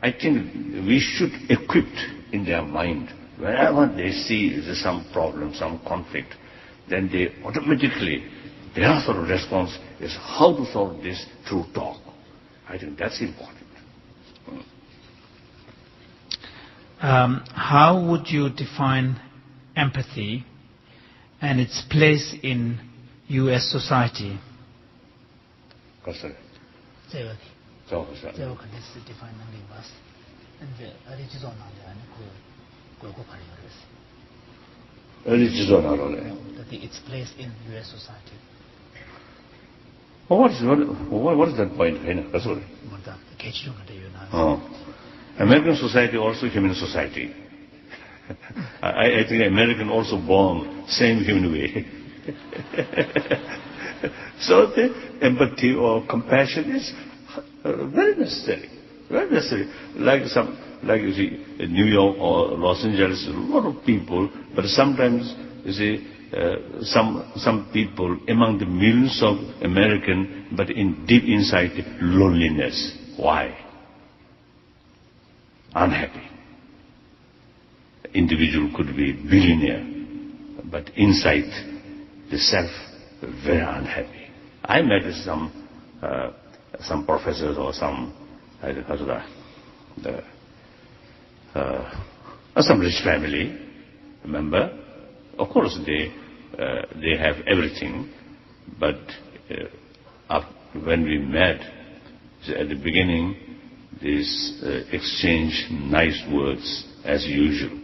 I think we should equip in their mind, whenever they see some problem, some conflict, then they automatically, their sort of response is how to solve this through talk. I think that's important. How would you define empathy and its place in U.S. society? 可是，这个这回事。这个肯定是 define 能力吧？근데 어디 지도 나냐? 그 어디 지도 나로네. That its place in U.S. society. What is that point? That's all. 뭐다? 개취중 같은 이유나. American society also human society. I think American also born same human way. So the empathy or compassion is very necessary. Very necessary. Like you see, in New York or Los Angeles, a lot of people, but sometimes you see some people among the millions of American, but in deep inside loneliness. Why? Unhappy. Individual could be billionaire, but inside the self very unhappy. I met some professors or some some rich family member. Of course they have everything, but when we met at the beginning, this exchange nice words as usual.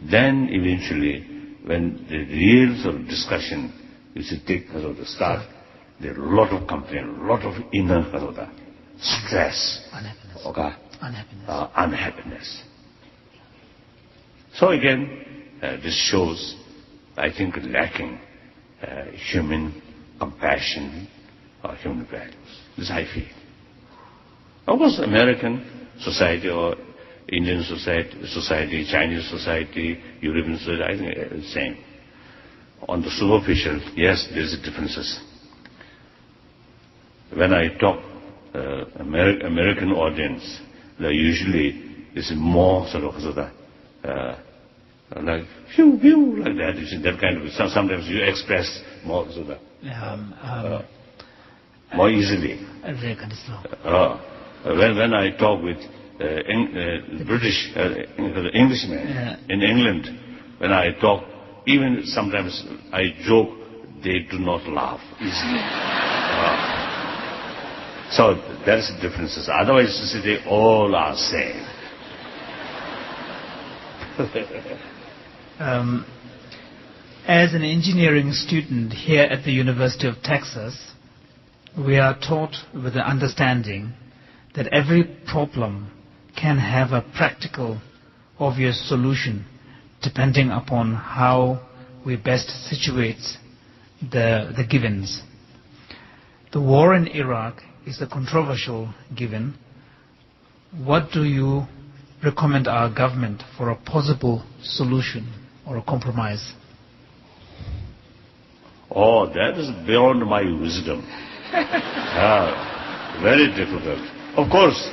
Then eventually, when the real sort of discussion is to take sort of the start, there are a lot of complaint, a lot of inner sort of stress, unhappiness. Okay? Unhappiness. So again, this shows, I think, lacking human compassion or human values. This I feel. Of course, American society or Indian society, Chinese society, European society, I think it's the same. On the superficial, yes, there's differences. When I talk American audience, they usually is more sort of like phew, like that. You see, that kind of sometimes you express more sort of more easily. When I talk with British Englishmen in England, when I talk, even sometimes I joke, they do not laugh easily. So there's differences. Otherwise, you see, they all are same. As an engineering student here at the University of Texas, we are taught with the understanding that every problem can have a practical, obvious solution depending upon how we best situate the givens. The war in Iraq is a controversial given. What do you recommend our government for a possible solution or a compromise? Oh, that is beyond my wisdom. Very difficult. Of course,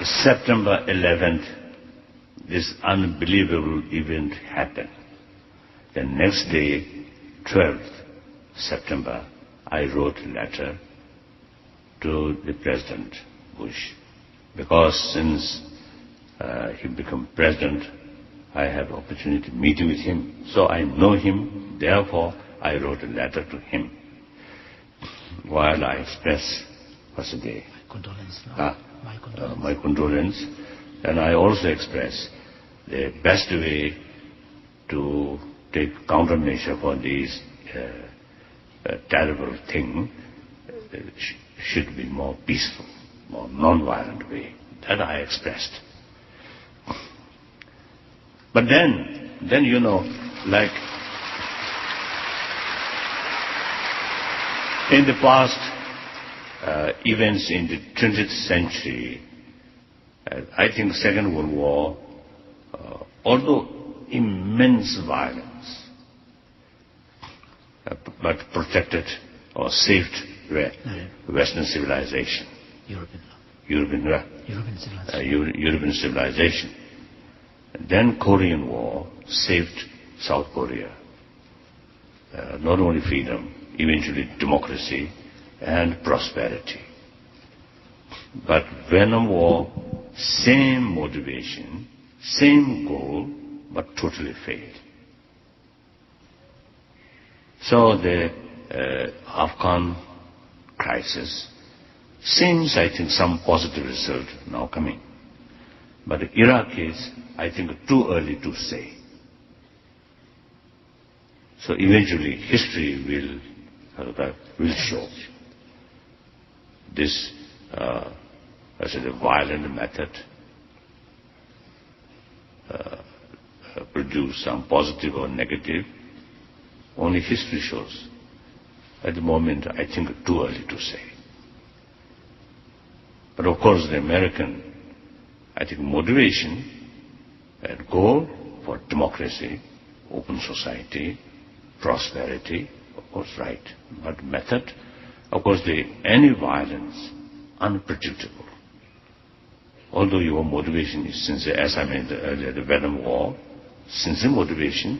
September 11th, this unbelievable event happened. The next day, 12th September, I wrote a letter to the President Bush, because since he became president, I have opportunity meeting with him. So I know him, therefore I wrote a letter to him. While I express my condolence, and I also express the best way to take countermeasure for this terrible thing should be more peaceful, more non-violent way. That I expressed. But then you know, like in the past events in the 20th century, I think Second World War, although immense violence, but protected or saved Western civilization. European civilization. Then Korean War saved South Korea. Not only freedom, eventually democracy and prosperity. But Vietnam War, same motivation, same goal, but totally failed. So the Afghan crisis seems, I think, some positive result now coming. But Iraq is, I think, too early to say. So eventually history will show this as a violent method produce some positive or negative. Only history shows. At the moment, I think too early to say. But of course, the American, I think, motivation and goal for democracy, open society, prosperity, of course, right. But method, of course, any violence, unpredictable. Although your motivation is sincere, as I mentioned earlier, the Vietnam War, sincere motivation,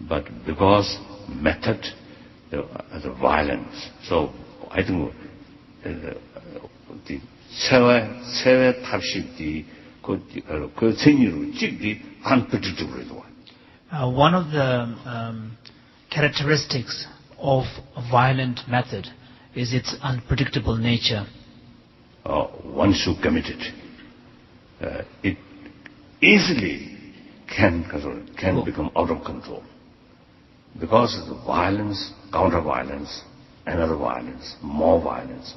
but because method, the violence. So I think the 세월 탑식이 그 생리로 찍기 unpredictable one. One of the characteristics of a violent method is its unpredictable nature. Once you commit it easily can become out of control. Because of the violence, counter-violence, another violence, more violence,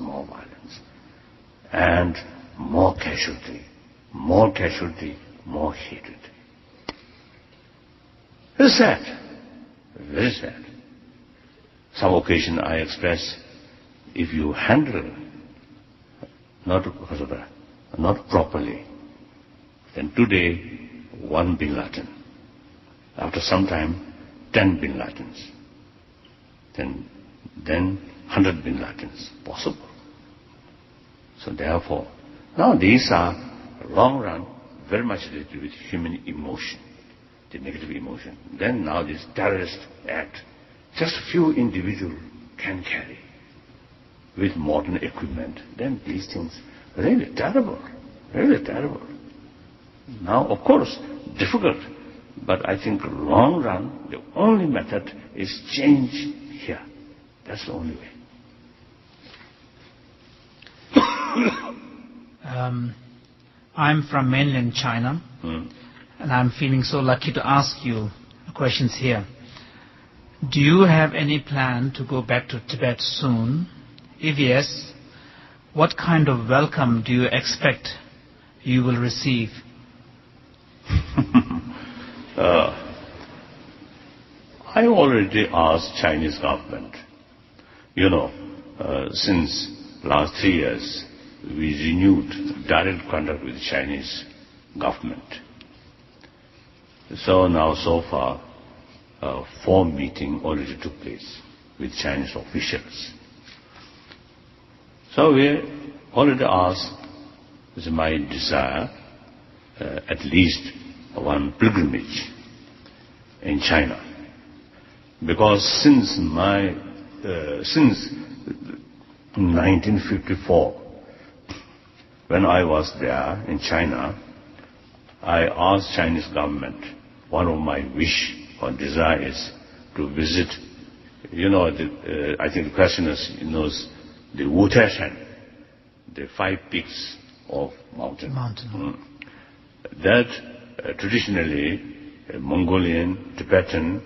and more casualty, more hatred. It's sad, very sad. Some occasion I express, if you handle not properly, then today 1 Bin Laden, after some time 10 Bin Ladens, then 100 Bin Ladens possible. So therefore, now these are long run very much related with human emotion, the negative emotion. Then now this terrorist act, just a few individuals can carry with modern equipment. Then these things really terrible. Now, of course, difficult. But I think long run, the only method is change here. That's the only way. I'm from mainland China, and I'm feeling so lucky to ask you questions here. Do you have any plan to go back to Tibet soon? If yes, what kind of welcome do you expect you will receive? I already asked Chinese government. Since last 3 years, we renewed direct contact with Chinese government. So now, so far, 4 meetings already took place with Chinese officials. So we already asked, it's my desire, at least one pilgrimage in China. Because since 1954, when I was there in China, I asked Chinese government, one of my wish or desire is to visit, I think the questioner knows the Wutashan, the 5 peaks of mountain. That traditionally Mongolian, Tibetan,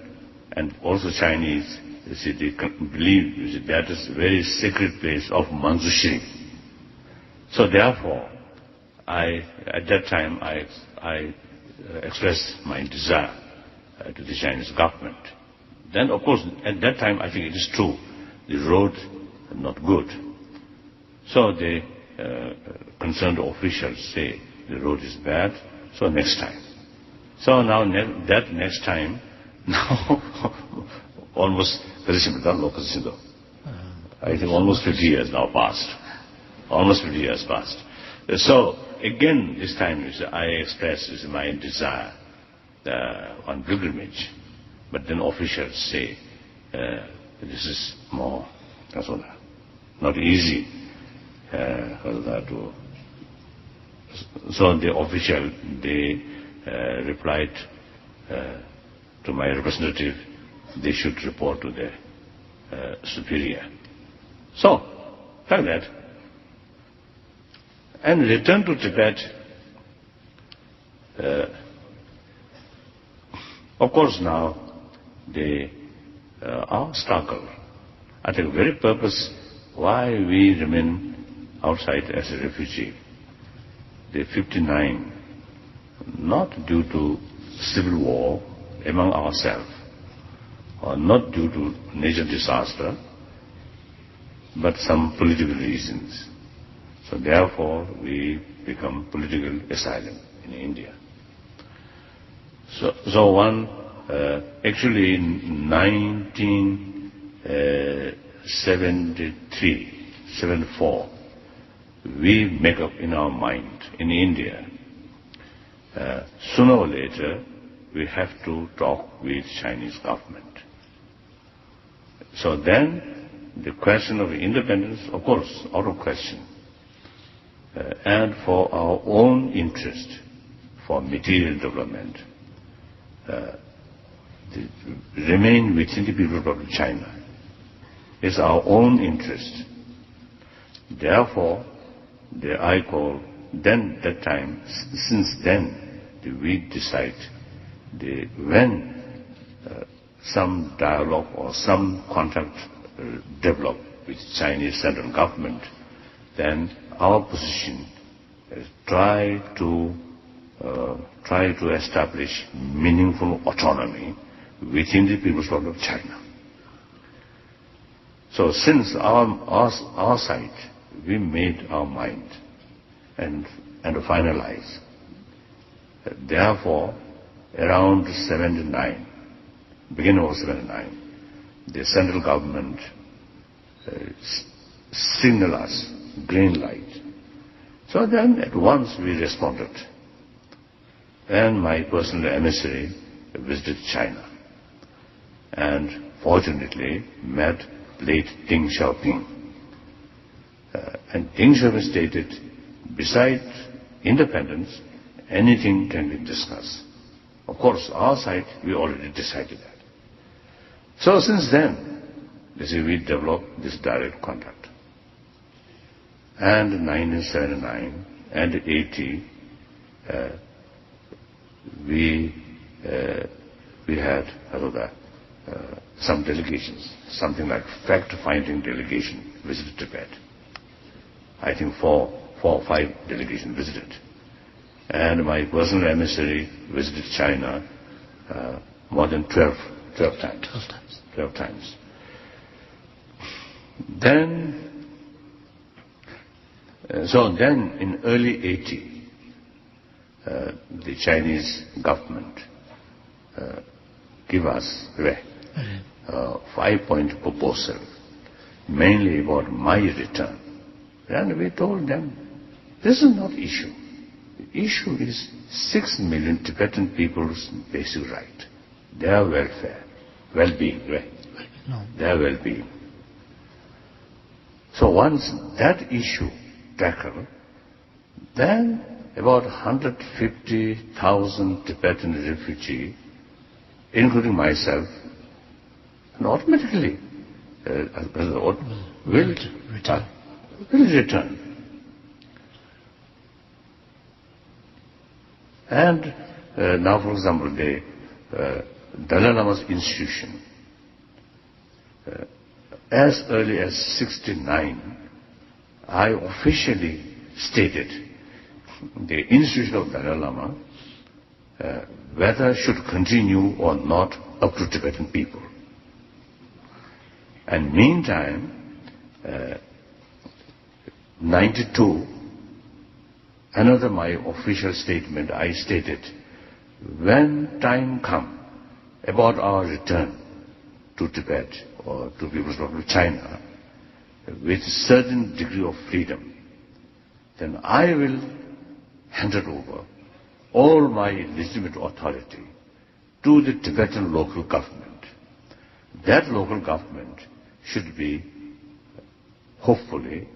and also Chinese, they believe that is a very sacred place of Manjushri. So therefore, at that time, I expressed my desire to the Chinese government. Then, of course, at that time, I think it is true, the road is not good. So the concerned officials say the road is bad, so next time. So now that next time, now almost I think almost 50 years now passed. Almost 50 years passed. So again, this time I express my desire on pilgrimage. But then officials say, this is more, not easy. So the official, they replied to my representative, they should report to their superior. So, like that. And return to Tibet. Of course now, our struggle, at the very purpose why we remain outside as a refugee, the 59, not due to civil war among ourselves, or not due to nature disaster, but some political reasons. So therefore, we become political asylum in India. So one, actually in 1973, 74, we make up in our mind in India, sooner or later we have to talk with Chinese government. So then the question of independence, of course, out of question. And for our own interest, for material development, remain within the people of China is our own interest. Therefore, I call then that time, since then, we decide when some dialogue or some contact develop with Chinese central government, then our position is try to establish meaningful autonomy within the People's Republic of China. So since our side, we made our mind and finalize. Therefore, around 79, beginning of 79, the central government signaled us green light. So then at once we responded. And my personal emissary visited China. And fortunately met late Deng Xiaoping. And Deng Xiaoping stated, besides independence, anything can be discussed. Of course, our side, we already decided that. So since then, we developed this direct contact. And in 1979 and 80, we had some delegations, something like fact-finding delegation visited Tibet. I think four or five delegations visited. And my personal emissary visited China more than 12 times. 12 times. Then in early 80, the Chinese government give us a 5-point proposal, mainly about my return. And we told them, this is not issue. The issue is 6 million Tibetan people's basic right, their welfare, well-being, right? No. Their well-being. So once that issue tackled, then about 150,000 Tibetan refugees, including myself, and automatically will return. And now, for example, the Dalai Lama's institution, as early as 69, I officially stated the institution of Dalai Lama whether should continue or not up to Tibetan people. And meantime, 92, another my official statement, I stated, when time comes about our return to Tibet or to People's Republic of China with certain degree of freedom, then I will hand it over all my legitimate authority to the Tibetan local government. That local government should be, hopefully,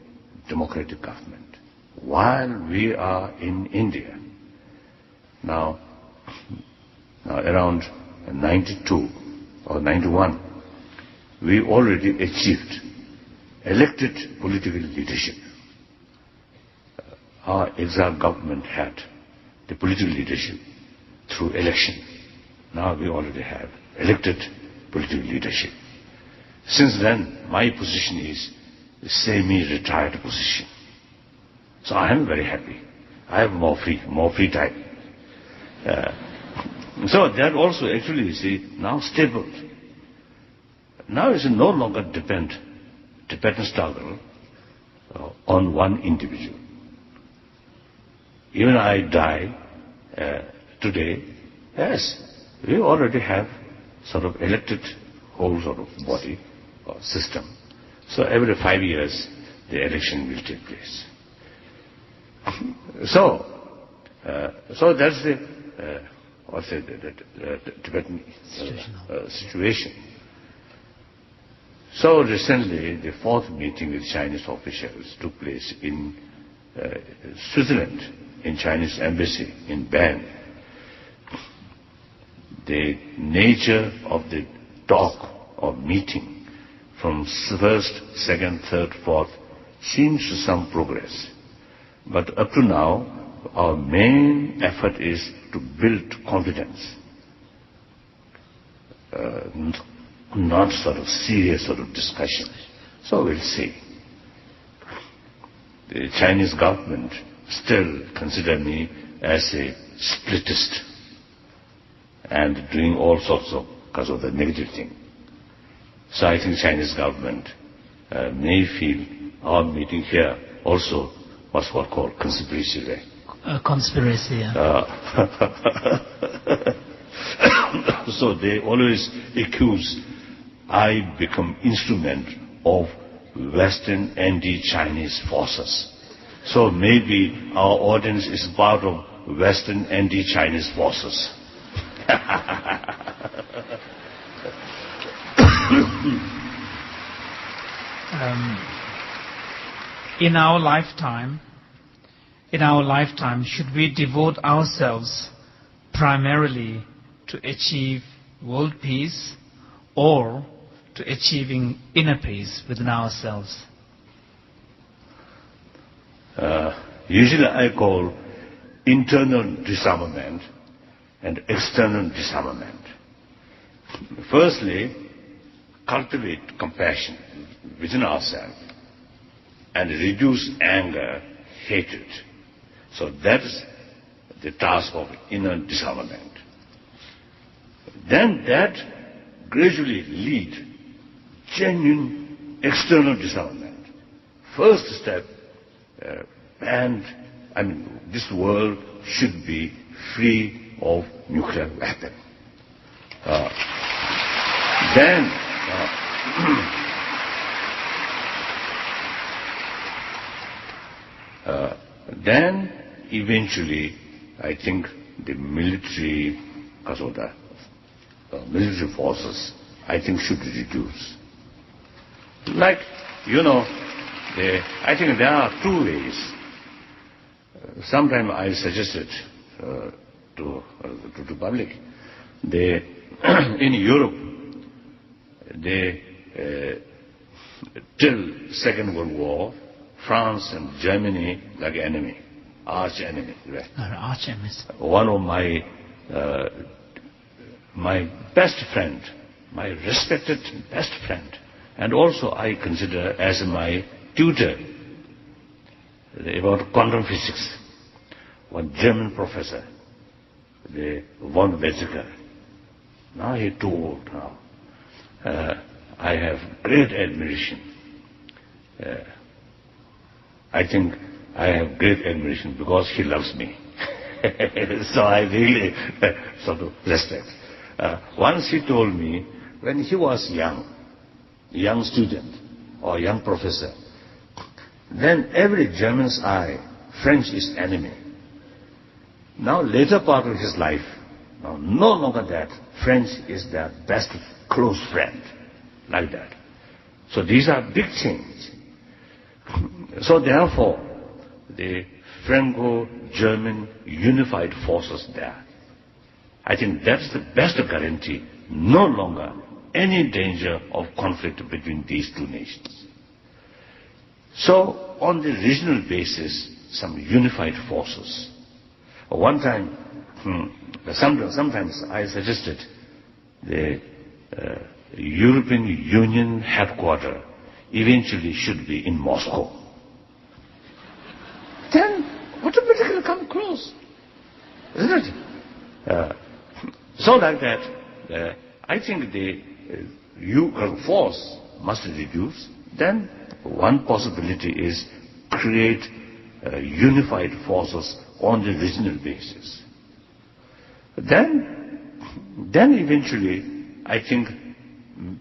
democratic government. While we are in India, now around 92 or 91, we already achieved elected political leadership. Our exiled government had the political leadership through election. Now we already have elected political leadership. Since then, my position is a semi-retired position. So I am very happy. I have more free time. So that also actually, you see, now stable. Now it's no longer Tibetan struggle on one individual. Even I die today, yes, we already have sort of elected whole sort of body or system. So every 5 years, the election will take place. So that's the Tibetan situation. So recently, the fourth meeting with Chinese officials took place in Switzerland, in Chinese embassy in Bern. The nature of the talk or meeting from first, second, third, fourth seems some progress. But up to now, our main effort is to build confidence, not sort of serious sort of discussion. So we'll see. The Chinese government still consider me as a spiritist and doing all sorts of, because of the negative thing. So I think Chinese government may feel our meeting here also was what called conspiracy, right? Conspiracy, yeah. So they always accuse I become instrument of Western anti-Chinese forces. So maybe our audience is part of Western anti-Chinese forces. In our lifetime, should we devote ourselves primarily to achieve world peace or to achieving inner peace within ourselves? Usually I call internal disarmament and external disarmament. Firstly, cultivate compassion within ourselves and reduce anger, hatred. So that is the task of inner disarmament. Then that gradually lead genuine external disarmament. First step, this world should be free of nuclear weapon. Then eventually, I think the military, because of the military forces, I think should reduce. Like, I think there are two ways. Sometimes I suggested to the public. In Europe, till Second World War, France and Germany like enemy, arch enemy. Right? Arch enemies. One of my best friend, my respected best friend, and also I consider as my tutor about quantum physics, one German professor, the von Weizsäcker. Now he told now, I have great admiration. I think I have great admiration because he loves me. So I really sort of respect. Once he told me, when he was young student or young professor, then every German's eye, French is enemy. Now later part of his life, Now, no longer that French is their best close friend, like that. So these are big changes. So therefore, the Franco-German unified forces there, I think that's the best guarantee, no longer any danger of conflict between these two nations. So, on the regional basis, some unified forces. One time, sometimes I suggested the European Union headquarters eventually should be in Moscow. Then, automatically come close, isn't it? So like that, I think the force must reduce. Then one possibility is create unified forces on the regional basis. Then eventually, I think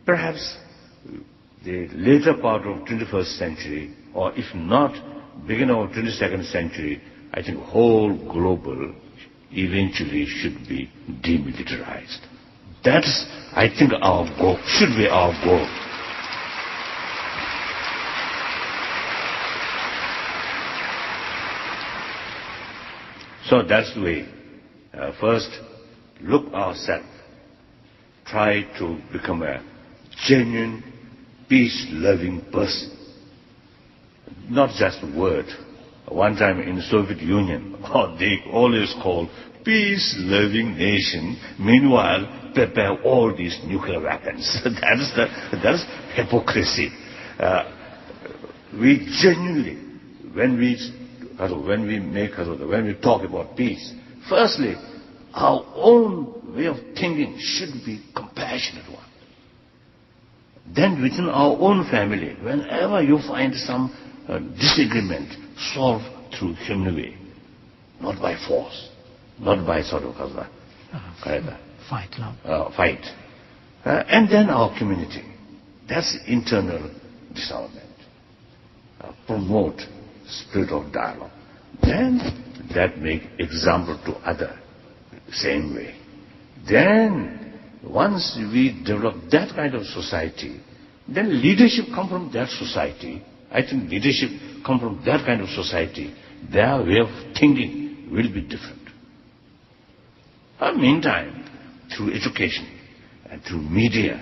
perhaps the later part of 21st century, or if not beginning of 22nd century, I think whole global eventually should be demilitarized. That's, I think, our goal, should be our goal. So that's the way. First, look ourselves. Try to become a genuine, peace-loving person. Not just a word. One time in the Soviet Union, they always call peace-loving nation. Meanwhile, prepare all these nuclear weapons. That's hypocrisy. We genuinely, when we talk about peace, firstly, our own way of thinking should be compassionate one. Then within our own family, whenever you find some disagreement, solve through human way, not by force, not by sort of fight. Fight. And then our community. That's internal disarmament. Promote spirit of dialogue. Then that make example to other, same way. Then once we develop that kind of society, then leadership come from that society. I think leadership come from that kind of society. Their way of thinking will be different. Meantime, through education and through media,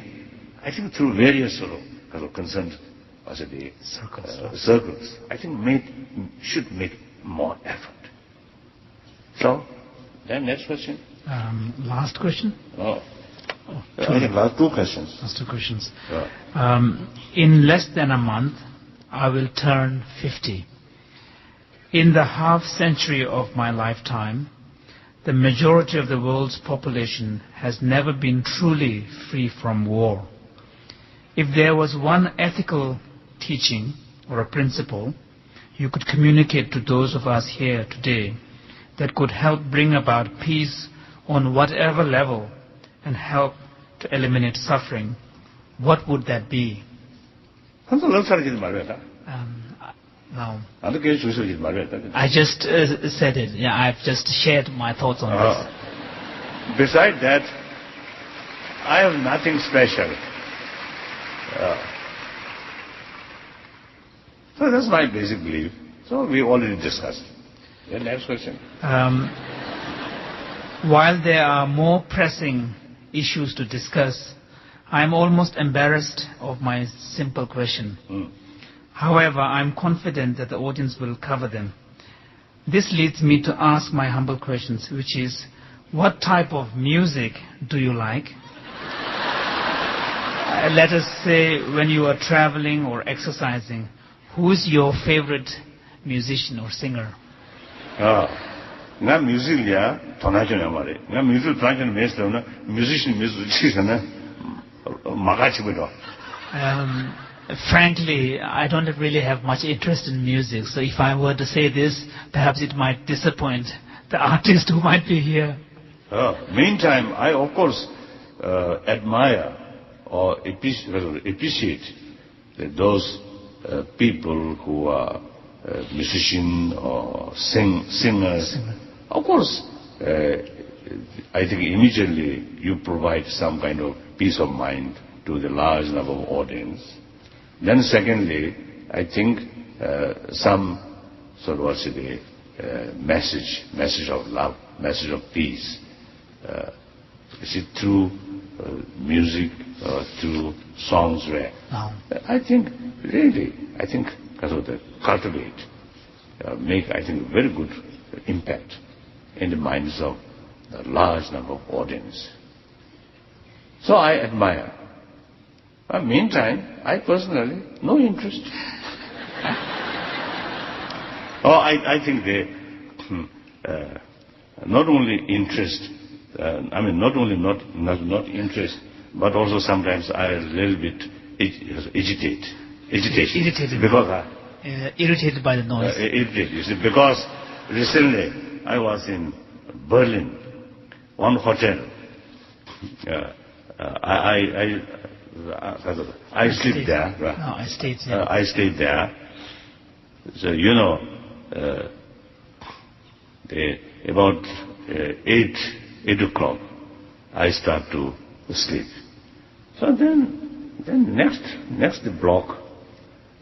I think through various sort of concerned circles, I think should make more effort. So, then next question. Last question. I think last two questions. Last two questions. In less than a month, I will turn 50. In the half century of my lifetime, the majority of the world's population has never been truly free from war. If there was one ethical teaching or a principle you could communicate to those of us here today that could help bring about peace on whatever level and help to eliminate suffering, what would that be? No. I just said it. Yeah, I've just shared my thoughts on this. Besides that, I have nothing special. So that's my basic belief. So we already discussed. The next question. While there are more pressing issues to discuss, I am almost embarrassed of my simple question. However, I am confident that the audience will cover them. This leads me to ask my humble questions, which is, what type of music do you like? Let us say when you are traveling or exercising, who is your favorite musician or singer? Na music ya tonajon amare. Na music tonajon meslo na musician na magachi bedo. Frankly, I don't really have much interest in music, so if I were to say this, perhaps it might disappoint the artist who might be here. Meantime, I of course admire or appreciate those people who are musicians or singers. Of course, I think immediately you provide some kind of peace of mind to the large number of audience. Then secondly, I think some sort of what's the message of love, message of peace. Is it through music or through songs where I think really, cultivate, make, I think, very good impact in the minds of a large number of audience. So I admire. But meantime, I personally, no interest. I think they not only interest, not only not interest, but also sometimes I a little bit agitated. Because irritated by the noise. Irritated, you see, because recently I was in Berlin, one hotel. I sleep there. Right? No, I stayed there. I stayed there. So about 8 o'clock, I start to sleep. So then next block,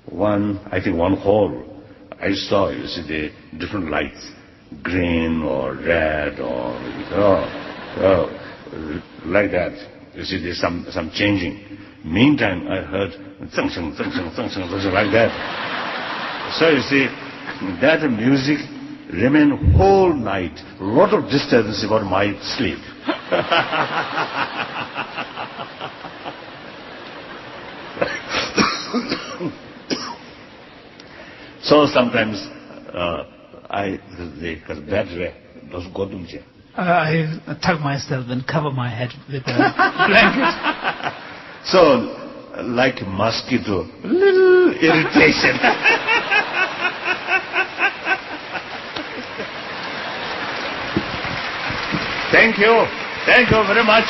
one hall, I saw, you see, the different lights, green or red or like that. You see, there's some changing. Meantime, I heard like that. So you see, that music remained whole night. A lot of disturbance about my sleep. So sometimes I tug myself and cover my head with a blanket. So, like a mosquito, little irritation. Thank you very much.